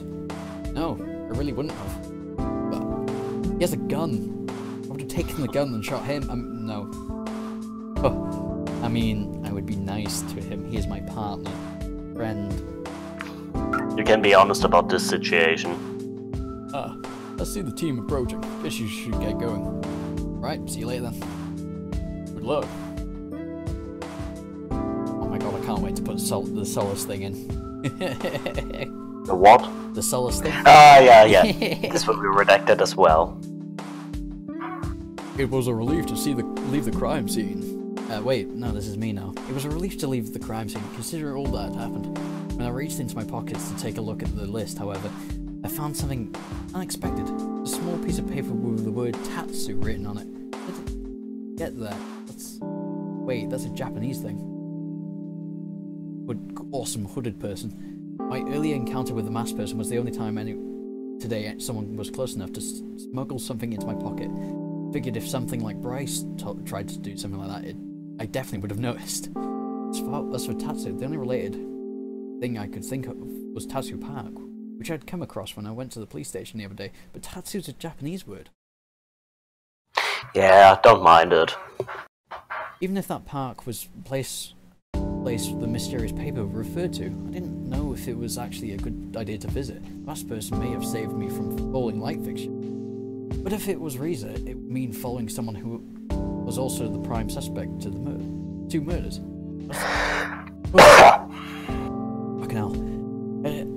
No, I really wouldn't have. But he has a gun. I would have taken the gun and shot him. No. Oh, I mean, I would be nice to him. He is my partner, friend. You can be honest about this situation. I see the team approaching. Guess you should get going. Right, see you later then. Good luck. Oh my god, I can't wait to put the Solace thing in. The what? The Solace thing. Ah, yeah. This will be redacted as well. It was a relief to leave the crime scene. Wait, no, this is me now. It was a relief to leave the crime scene, considering all that had happened. When I reached into my pockets to take a look at the list, however, I found something unexpected. A small piece of paper with the word Tatsu written on it. Get that. Wait, that's a Japanese thing. Awesome hooded person. My earlier encounter with the masked person was the only time today someone was close enough to smuggle something into my pocket. Figured if something like Bryce tried to do something like that, I definitely would have noticed. As for Tatsu, the only related thing I could think of was Tatsu Park, which I'd come across when I went to the police station the other day, but Tatsu's a Japanese word. Yeah, don't mind it. Even if that park was the place the mysterious paper referred to, I didn't know if it was actually a good idea to visit. The last person may have saved me from falling light fiction. But if it was Reza, it would mean following someone who was also the prime suspect to the two murders. Fucking hell.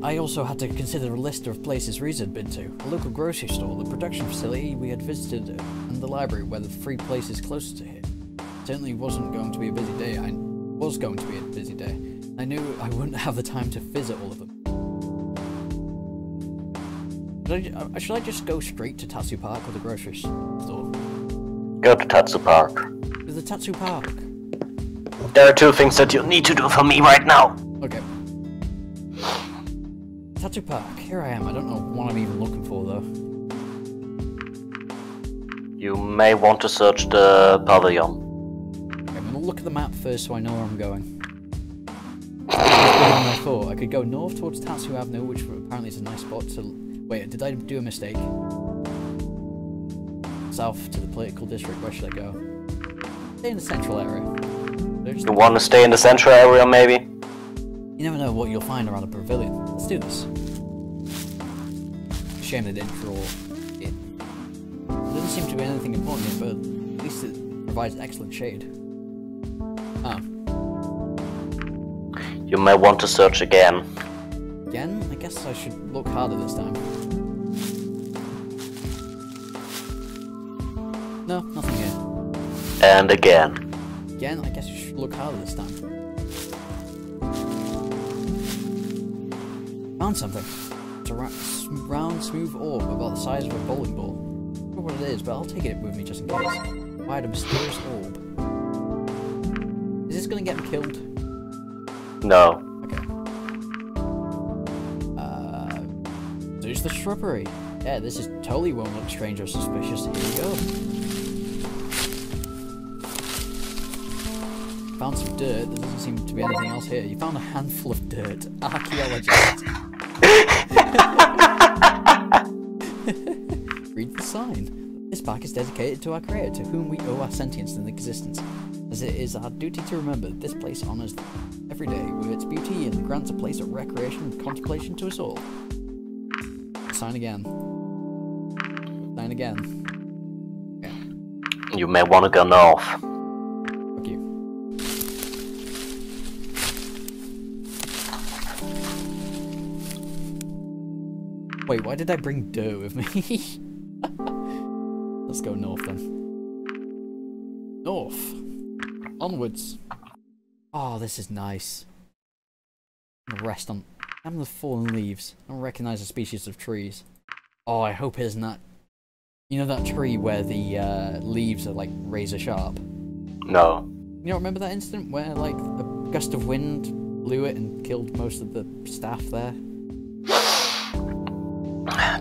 I also had to consider a list of places Reza had been to. A local grocery store, the production facility we had visited, and the library were the three places closest to here. It certainly wasn't going to be a busy day. I knew I wouldn't have the time to visit all of them. Should I just go straight to Tatsu Park or the grocery store? Go to Tatsu Park. To the Tatsu Park. There are two things that you need to do for me right now. Okay. Tatsu Park. Here I am. I don't know what I'm even looking for though. You may want to search the pavilion. Okay, I'm gonna look at the map first so I know where I'm going. I thought I could go north towards Tatsu Avenue, which apparently is a nice spot to... Wait, did I do a mistake? South to the political district, where should I go? Stay in the central area. You want to stay in the central area, maybe? You never know what you'll find around a pavilion. Let's do this. Shame they didn't draw it. There doesn't seem to be anything important here, but at least it provides excellent shade. Ah. You may want to search again. Again? I guess I should look harder this time. No, nothing here. And again. Again? I guess you should look harder this time. Found something. It's a round, smooth orb about the size of a bowling ball. I don't know what it is, but I'll take it with me just in case. Why a mysterious orb? Is this gonna get me killed? No. Okay. There's the shrubbery. Yeah, this is totally won't look strange or suspicious. Here we go. Found some dirt. There doesn't seem to be anything else here. You found a handful of dirt. Archaeologist. Read the sign. This park is dedicated to our creator, to whom we owe our sentience and existence. As it is our duty to remember that this place honors every day with its beauty and grants a place of recreation and contemplation to us all. Sign again. Sign again. Okay. You may want to go north. Fuck you. Wait, why did I bring dirt with me? Let's go north then. North. Onwards. Oh, this is nice. Rest on the fallen leaves. I don't recognize a species of trees. Oh, I hope it isn't that. You know that tree where the leaves are like razor sharp? No. You don't remember that incident where like a gust of wind blew it and killed most of the staff there?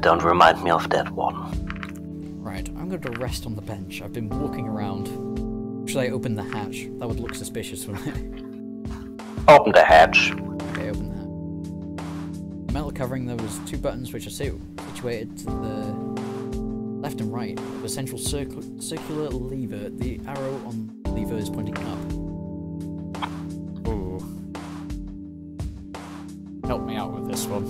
Don't remind me of that one. Right, I'm going to rest on the bench. I've been walking around. Should I open the hatch? That would look suspicious, wouldn't it? Open the hatch. Okay, open the hatch. The metal covering, there was 2 buttons which are situated to the left and right. The central circular lever. The arrow on the lever is pointing up. Ooh. Help me out with this one.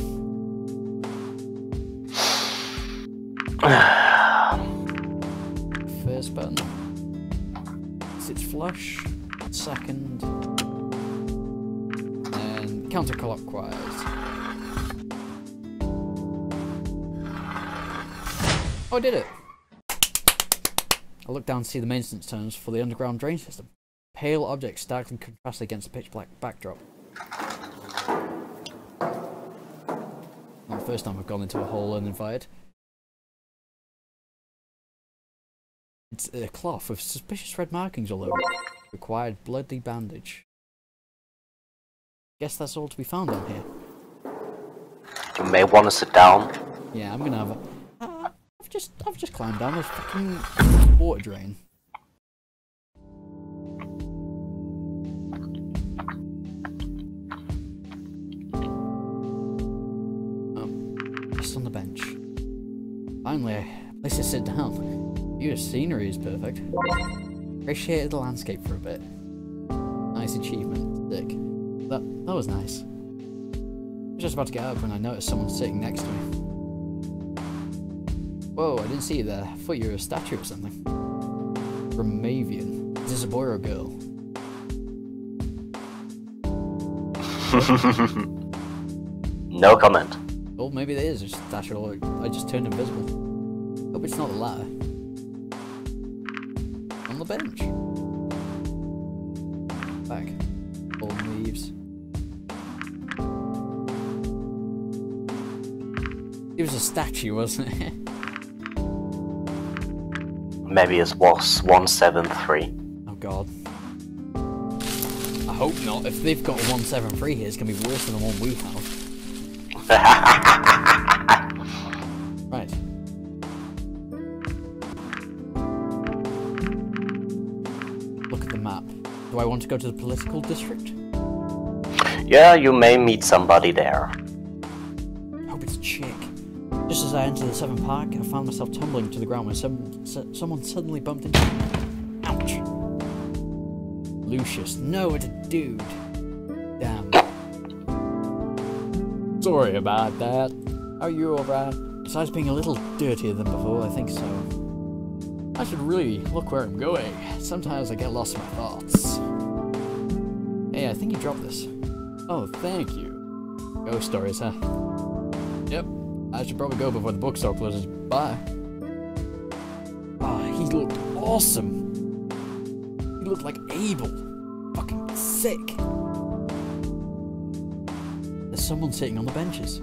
First button. Sits flush. Second. And counterclockwise. Oh, I did it! I look down to see the maintenance terms for the underground drain system. Pale objects starkly contrasted against a pitch black backdrop. Not the first time I've gone into a hole uninvited. It's a cloth with suspicious red markings all over it. Required bloody bandage. Guess that's all to be found on here. You may want to sit down. Yeah, I'm gonna have a... I've just climbed down this fucking water drain. Just on the bench. Finally, a place to sit down. Your scenery is perfect. Appreciated the landscape for a bit. Nice achievement. Sick. That was nice. I was just about to get up when I noticed someone sitting next to me. Whoa, I didn't see you there. I thought you were a statue or something. Ramavian. Is this a boy or a girl? No comment. Well, maybe it is a statue or I just turned invisible. Hope it's not the latter. On the bench. Back. Fallen leaves. It was a statue, wasn't it? Maybe it was 173. Oh god. I hope not. If they've got a 173 here, it's going to be worse than the one we have. Right. Look at the map. Do I want to go to the political district? Yeah, you may meet somebody there. I hope it's a chick. Just as I entered the 7th park, I found myself tumbling to the ground when someone suddenly bumped into me. Ouch! Lucius. No, it's a dude. Damn. Sorry about that. Are you alright? Besides being a little dirtier than before, I think so. I should really look where I'm going. Sometimes I get lost in my thoughts. Hey, I think you dropped this. Oh, thank you. Ghost stories, huh? Yep. I should probably go before the bookstore closes. Bye. Oh, he looked awesome. He looked like Abel. Fucking sick. There's someone sitting on the benches.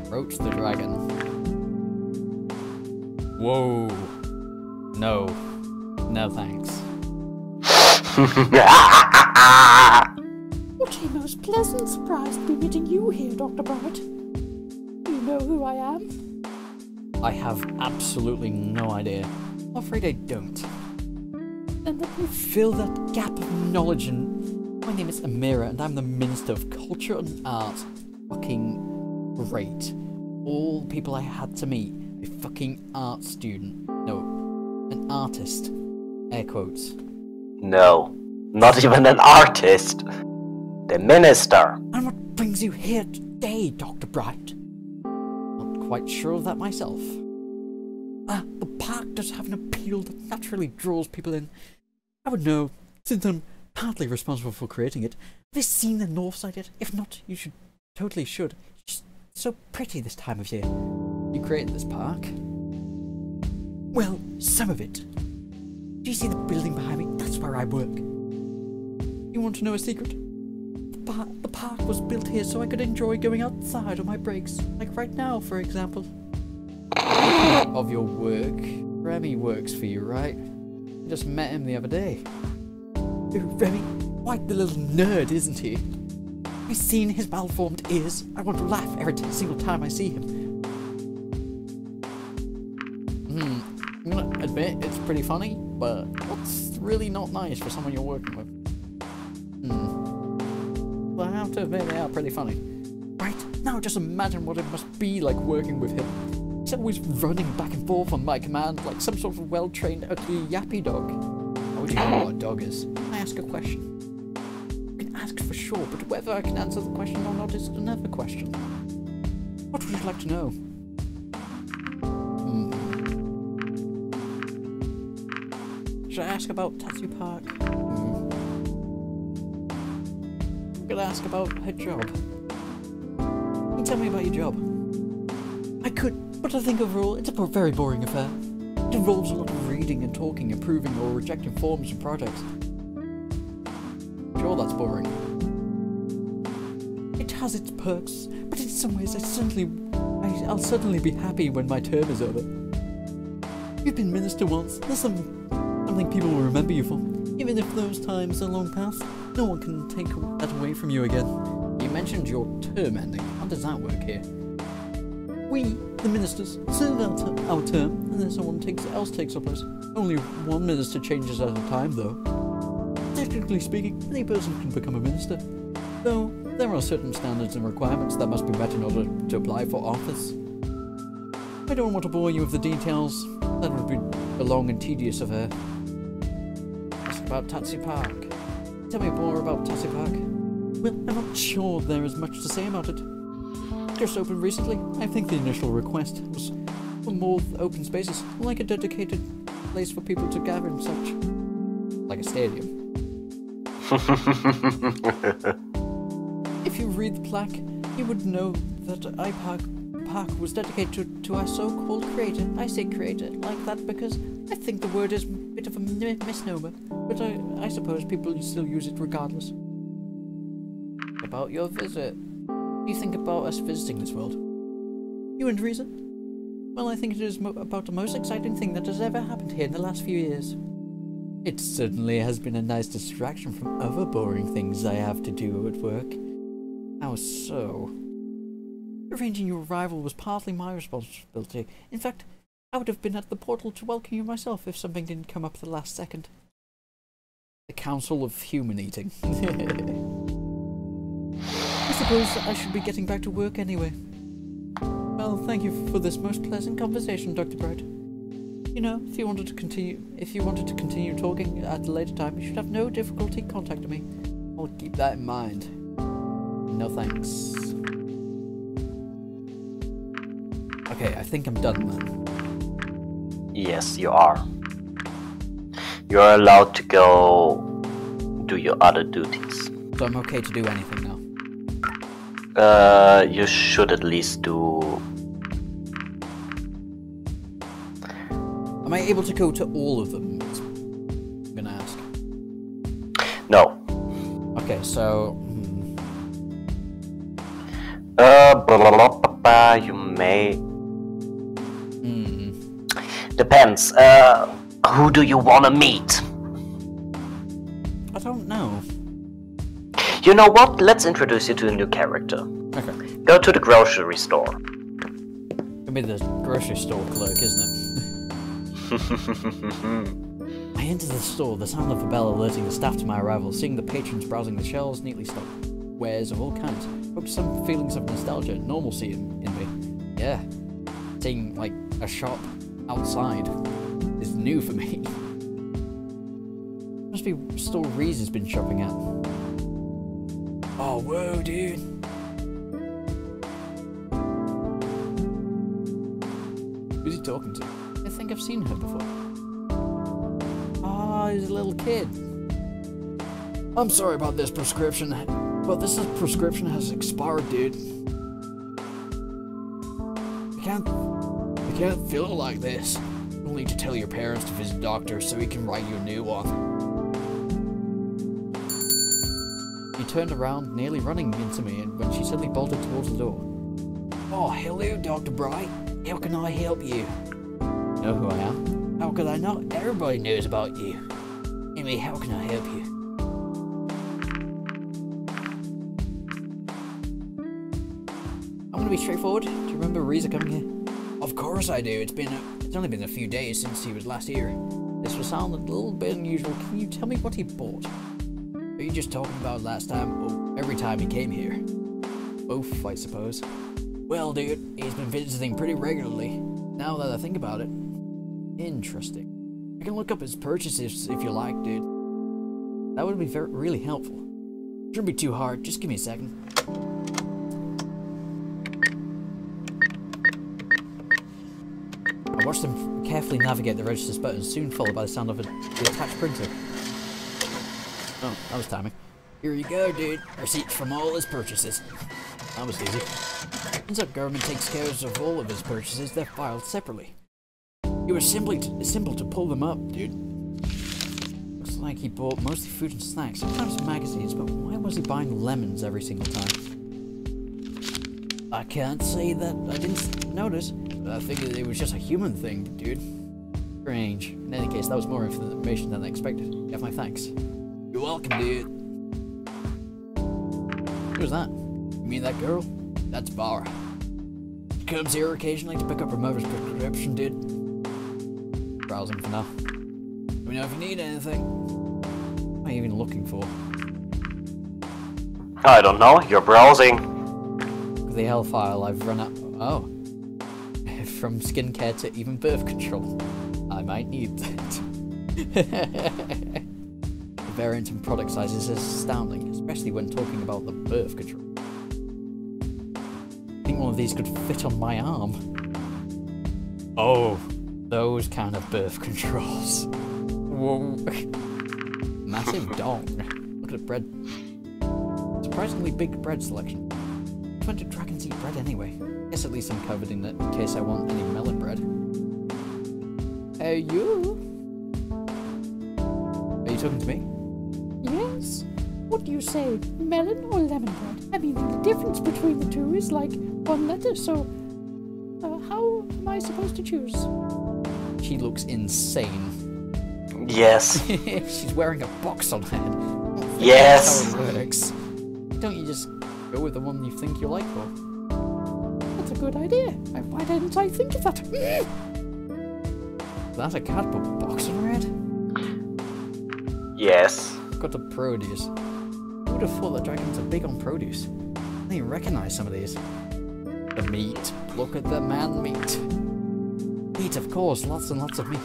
Roach the dragon. Whoa. No. No thanks. What a most pleasant surprise to be meeting you here, Dr. Bright. You know who I am? I have absolutely no idea. I'm afraid I don't. Then let me Fill that gap of knowledge and... My name is Amira and I'm the Minister of Culture and Art. Fucking great. All the people I had to meet. A fucking art student. No, an artist. Air quotes. No, not even an artist. The minister. And what brings you here today, Dr. Bright? Not quite sure of that myself. The park does have an appeal that naturally draws people in. I would know, since I'm partly responsible for creating it. Have you seen the north side yet? If not, you totally should. It's just so pretty this time of year. You created this park? Well, some of it. Do you see the building behind me? That's where I work. You want to know a secret? The the park was built here so I could enjoy going outside on my breaks. Like right now, for example. Of your work. Remy works for you, right? I just met him the other day. Dude, Remy, quite the little nerd, isn't he? Have you seen his malformed ears? I want to laugh every single time I see him. I'm gonna admit it's pretty funny, but it's really not nice for someone you're working with. Well, I have to admit they are pretty funny. Right, now just imagine what it must be like working with him. He's always running back and forth on my command like some sort of well-trained ugly yappy dog. How would you know what a dog is? I ask a question. You can ask for sure, but whether I can answer the question or not is another question. What would you like to know? Should I ask about Tatsu Park? I'm gonna ask about her job. Can you tell me about your job? I could, but I think overall it's a very boring affair. It involves a lot of reading and talking, approving or rejecting forms and projects. Sure, that's boring. It has its perks, but in some ways I'll certainly be happy when my term is over. You've been minister once. There's something people will remember you for. Even if those times are long past, no one can take that away from you again. You mentioned your term ending. How does that work here? We, the ministers, serve out our term, and then someone else takes our place. Only one minister changes at a time, though. Technically speaking, any person can become a minister, though there are certain standards and requirements that must be met in order to apply for office. I don't want to bore you with the details. That would be a long and tedious affair. About Tatsu Park. Tell me more about Tatsu Park. Well, I'm not sure there is much to say about it. Just opened recently. I think the initial request was for more open spaces, like a dedicated place for people to gather and such. Like a stadium. If you read the plaque, you would know that Park was dedicated to our so-called creator. I say creator like that because I think the word is a bit of a misnomer, but I suppose people still use it regardless. About your visit. What do you think about us visiting this world? You and Riza? Well, I think it is about the most exciting thing that has ever happened here in the last few years. It certainly has been a nice distraction from other boring things I have to do at work. How so? Arranging your arrival was partly my responsibility. In fact, I would have been at the portal to welcome you myself if something didn't come up at the last second. The Council of Human Eating. I suppose I should be getting back to work anyway. Well, thank you for this most pleasant conversation, Dr. Bright. You know, if you wanted to continue talking at a later time, you should have no difficulty contacting me. I'll keep that in mind. No thanks. Okay, I think I'm done then. Yes, you are. You're allowed to go do your other duties. So I'm okay to do anything now? You should at least do... Am I able to go to all of them? I'm gonna ask. No. Okay, so... You may... Depends. Who do you want to meet? I don't know. You know what? Let's introduce you to a new character. Okay. Go to the grocery store. It'll be the grocery store clerk, isn't it? I enter the store, the sound of a bell alerting the staff to my arrival, seeing the patrons browsing the shelves, neatly stocked wares of all kinds. Hope some feelings of nostalgia and normalcy in me. Yeah. Seeing, like, a shop outside is new for me. Must be a store Reese has been shopping at. Oh, whoa, dude. Who's he talking to? I think I've seen her before. Ah, he's a little kid. I'm sorry about this prescription, but this prescription has expired, dude. I can't feel like this. You'll need to tell your parents to visit a doctor so he can write you a new one. You turned around, nearly running into me, and when she suddenly bolted towards the door. Oh, hello, Dr. Bright. How can I help you? You know who I am? How could I not? Everybody knows about you. Anyway, how can I help you? I'm gonna be straightforward. Do you remember Reza coming here? Of course I do. It's only been a few days since he was last here. This will sound a little bit unusual. Can you tell me what he bought? Are you just talking about last time? Oh, every time he came here. Both, I suppose. Well, dude, he's been visiting pretty regularly. Now that I think about it. Interesting. I can look up his purchases if you like, dude. That would be really helpful. Shouldn't be too hard. Just give me a second. I watched them carefully navigate the register's buttons, soon followed by the sound of the attached printer. Oh, that was timing. Here you go, dude. Receipts from all his purchases. That was easy. Turns out government takes care of all of his purchases. They're filed separately. It was simple to pull them up, dude. Looks like he bought mostly food and snacks, sometimes magazines, but why was he buying lemons every single time? I can't say that I didn't notice, but I figured it was just a human thing, dude. Strange. In any case, that was more information than I expected. You have my thanks. You're welcome, dude. Who was that? You mean that girl? That's Bara. She comes here occasionally to pick up her mother's prescription, dude. Browsing for now. Let me know if you need anything. What are you even looking for? I don't know, you're browsing. With the hell file, I've run out. Oh. From skincare to even birth control. I might need that. The variance in product sizes is astounding, especially when talking about the birth control. I think one of these could fit on my arm. Oh, those kind of birth controls. Whoa. Massive dong. Look at the bread. Surprisingly big bread selection. I went to Dragon's Eat bread anyway. Guess at least I'm covered in it in case I want any melon bread. Hey, you? Are you talking to me? Yes? What do you say, melon or lemon bread? I mean, the difference between the two is like one letter, so how am I supposed to choose? She looks insane. Yes. She's wearing a box on her head. Yes. That's how it works. Don't you just go with the one you think you like for? That's a good idea. Why didn't I think of that? That's a cardboard box on her head? Yes. Got the produce. Who would have thought that dragons are big on produce? I didn't even recognize some of these. The meat. Look at the man meat. Meat, of course. Lots and lots of meat.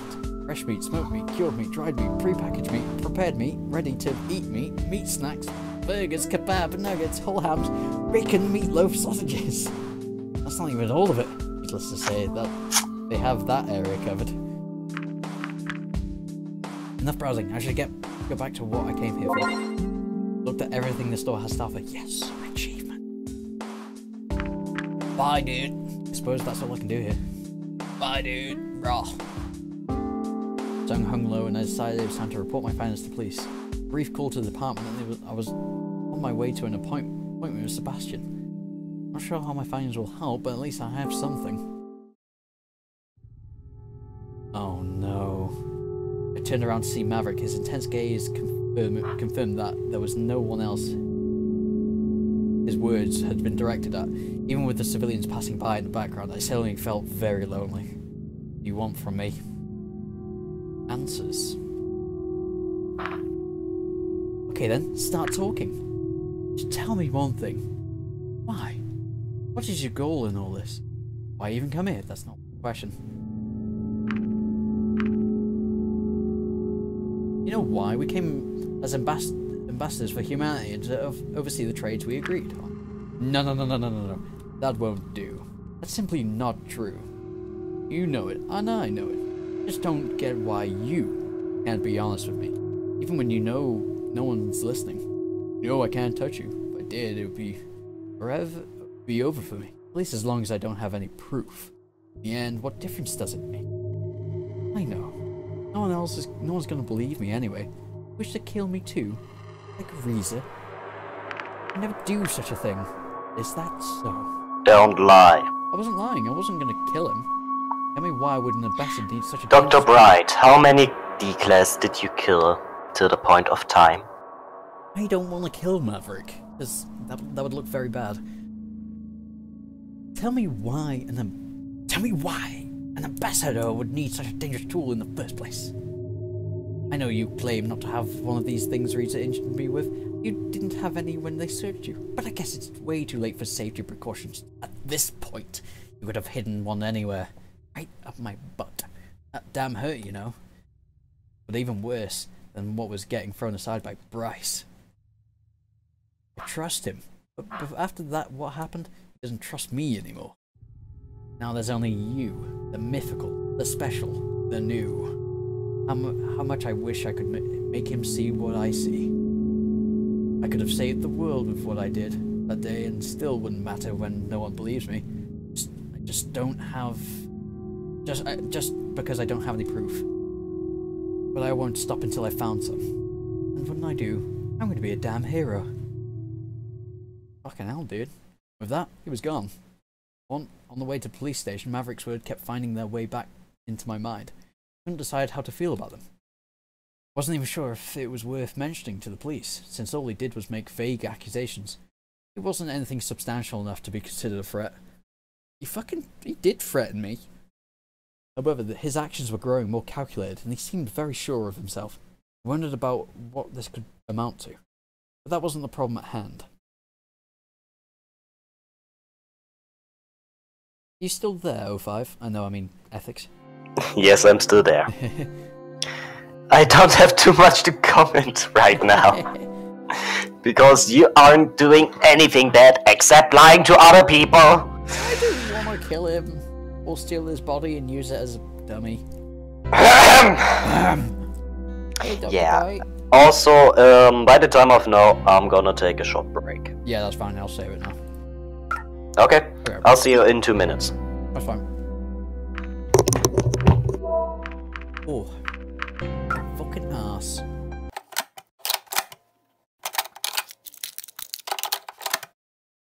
Fresh meat, smoked meat, cured meat, dried meat, pre-packaged meat, prepared meat, ready to eat meat, meat snacks, burgers, kebab, nuggets, whole hams, bacon, meatloaf, sausages. That's not even all of it. Needless to say that they have that area covered. Enough browsing. I should go back to what I came here for. Looked at everything the store has to offer. Yes, achievement. Bye, dude. I suppose that's all I can do here. Bye, dude. Raw. Tongue hung low, and I decided it was time to report my findings to police. Brief call to the department, and I was on my way to an appointment with Sebastian. Not sure how my findings will help, but at least I have something. Oh no. I turned around to see Maverick. His intense gaze confirmed that there was no one else his words had been directed at. Even with the civilians passing by in the background, I suddenly felt very lonely. What do you want from me? Answers. Okay then, start talking. Just tell me one thing. Why? What is your goal in all this? Why even come here? That's not the question. You know why? We came as ambassadors for humanity and to oversee the trades we agreed on. No. That won't do. That's simply not true. You know it, and I know it. Just don't get why you can't be honest with me. Even when you know no one's listening. You know I can't touch you. If I did, it would be forever. It would be over for me. At least as long as I don't have any proof. In the end, what difference does it make? I know. No one's gonna believe me anyway. Wish to kill me too. Like Reza. I never do such a thing. Is that so? Don't lie. I wasn't lying. I wasn't gonna kill him. Tell me why would an ambassador need such a Dr. dangerous- Bright, how many D-Class did you kill to the point of time? I don't want to kill Maverick, because that would look very bad. Tell me why an ambassador would need such a dangerous tool in the first place. I know you claim not to have one of these things Rita injured me with. You didn't have any when they searched you, but I guess it's way too late for safety precautions. At this point, you could have hidden one anywhere. Right up my butt. That damn hurt, you know. But even worse than what was getting thrown aside by Bryce. I trust him, but after that, what happened? He doesn't trust me anymore. Now there's only you, the mythical, the special, the new. How much I wish I could make him see what I see. I could have saved the world with what I did that day and still wouldn't matter when no one believes me. I just don't have... Just because I don't have any proof. But I won't stop until I found some. And when I do, I'm going to be a damn hero. Fucking hell, dude. With that, he was gone. On the way to the police station, Maverick's words kept finding their way back into my mind. I couldn't decide how to feel about them. Wasn't even sure if it was worth mentioning to the police, since all he did was make vague accusations. It wasn't anything substantial enough to be considered a threat. He did threaten me. However, his actions were growing more calculated, and he seemed very sure of himself. I wondered about what this could amount to. But that wasn't the problem at hand. You still there, O5? I mean, ethics. Yes, I'm still there. I don't have too much to comment right now. Because you aren't doing anything bad except lying to other people. I didn't want to kill him, or steal his body and use it as a dummy. Hey, Yeah. Boy. Also, by the time of now, I'm gonna take a short break. Yeah, that's fine. I'll save it now. Okay, Okay. I'll see you in 2 minutes. That's fine. Oh, fucking ass.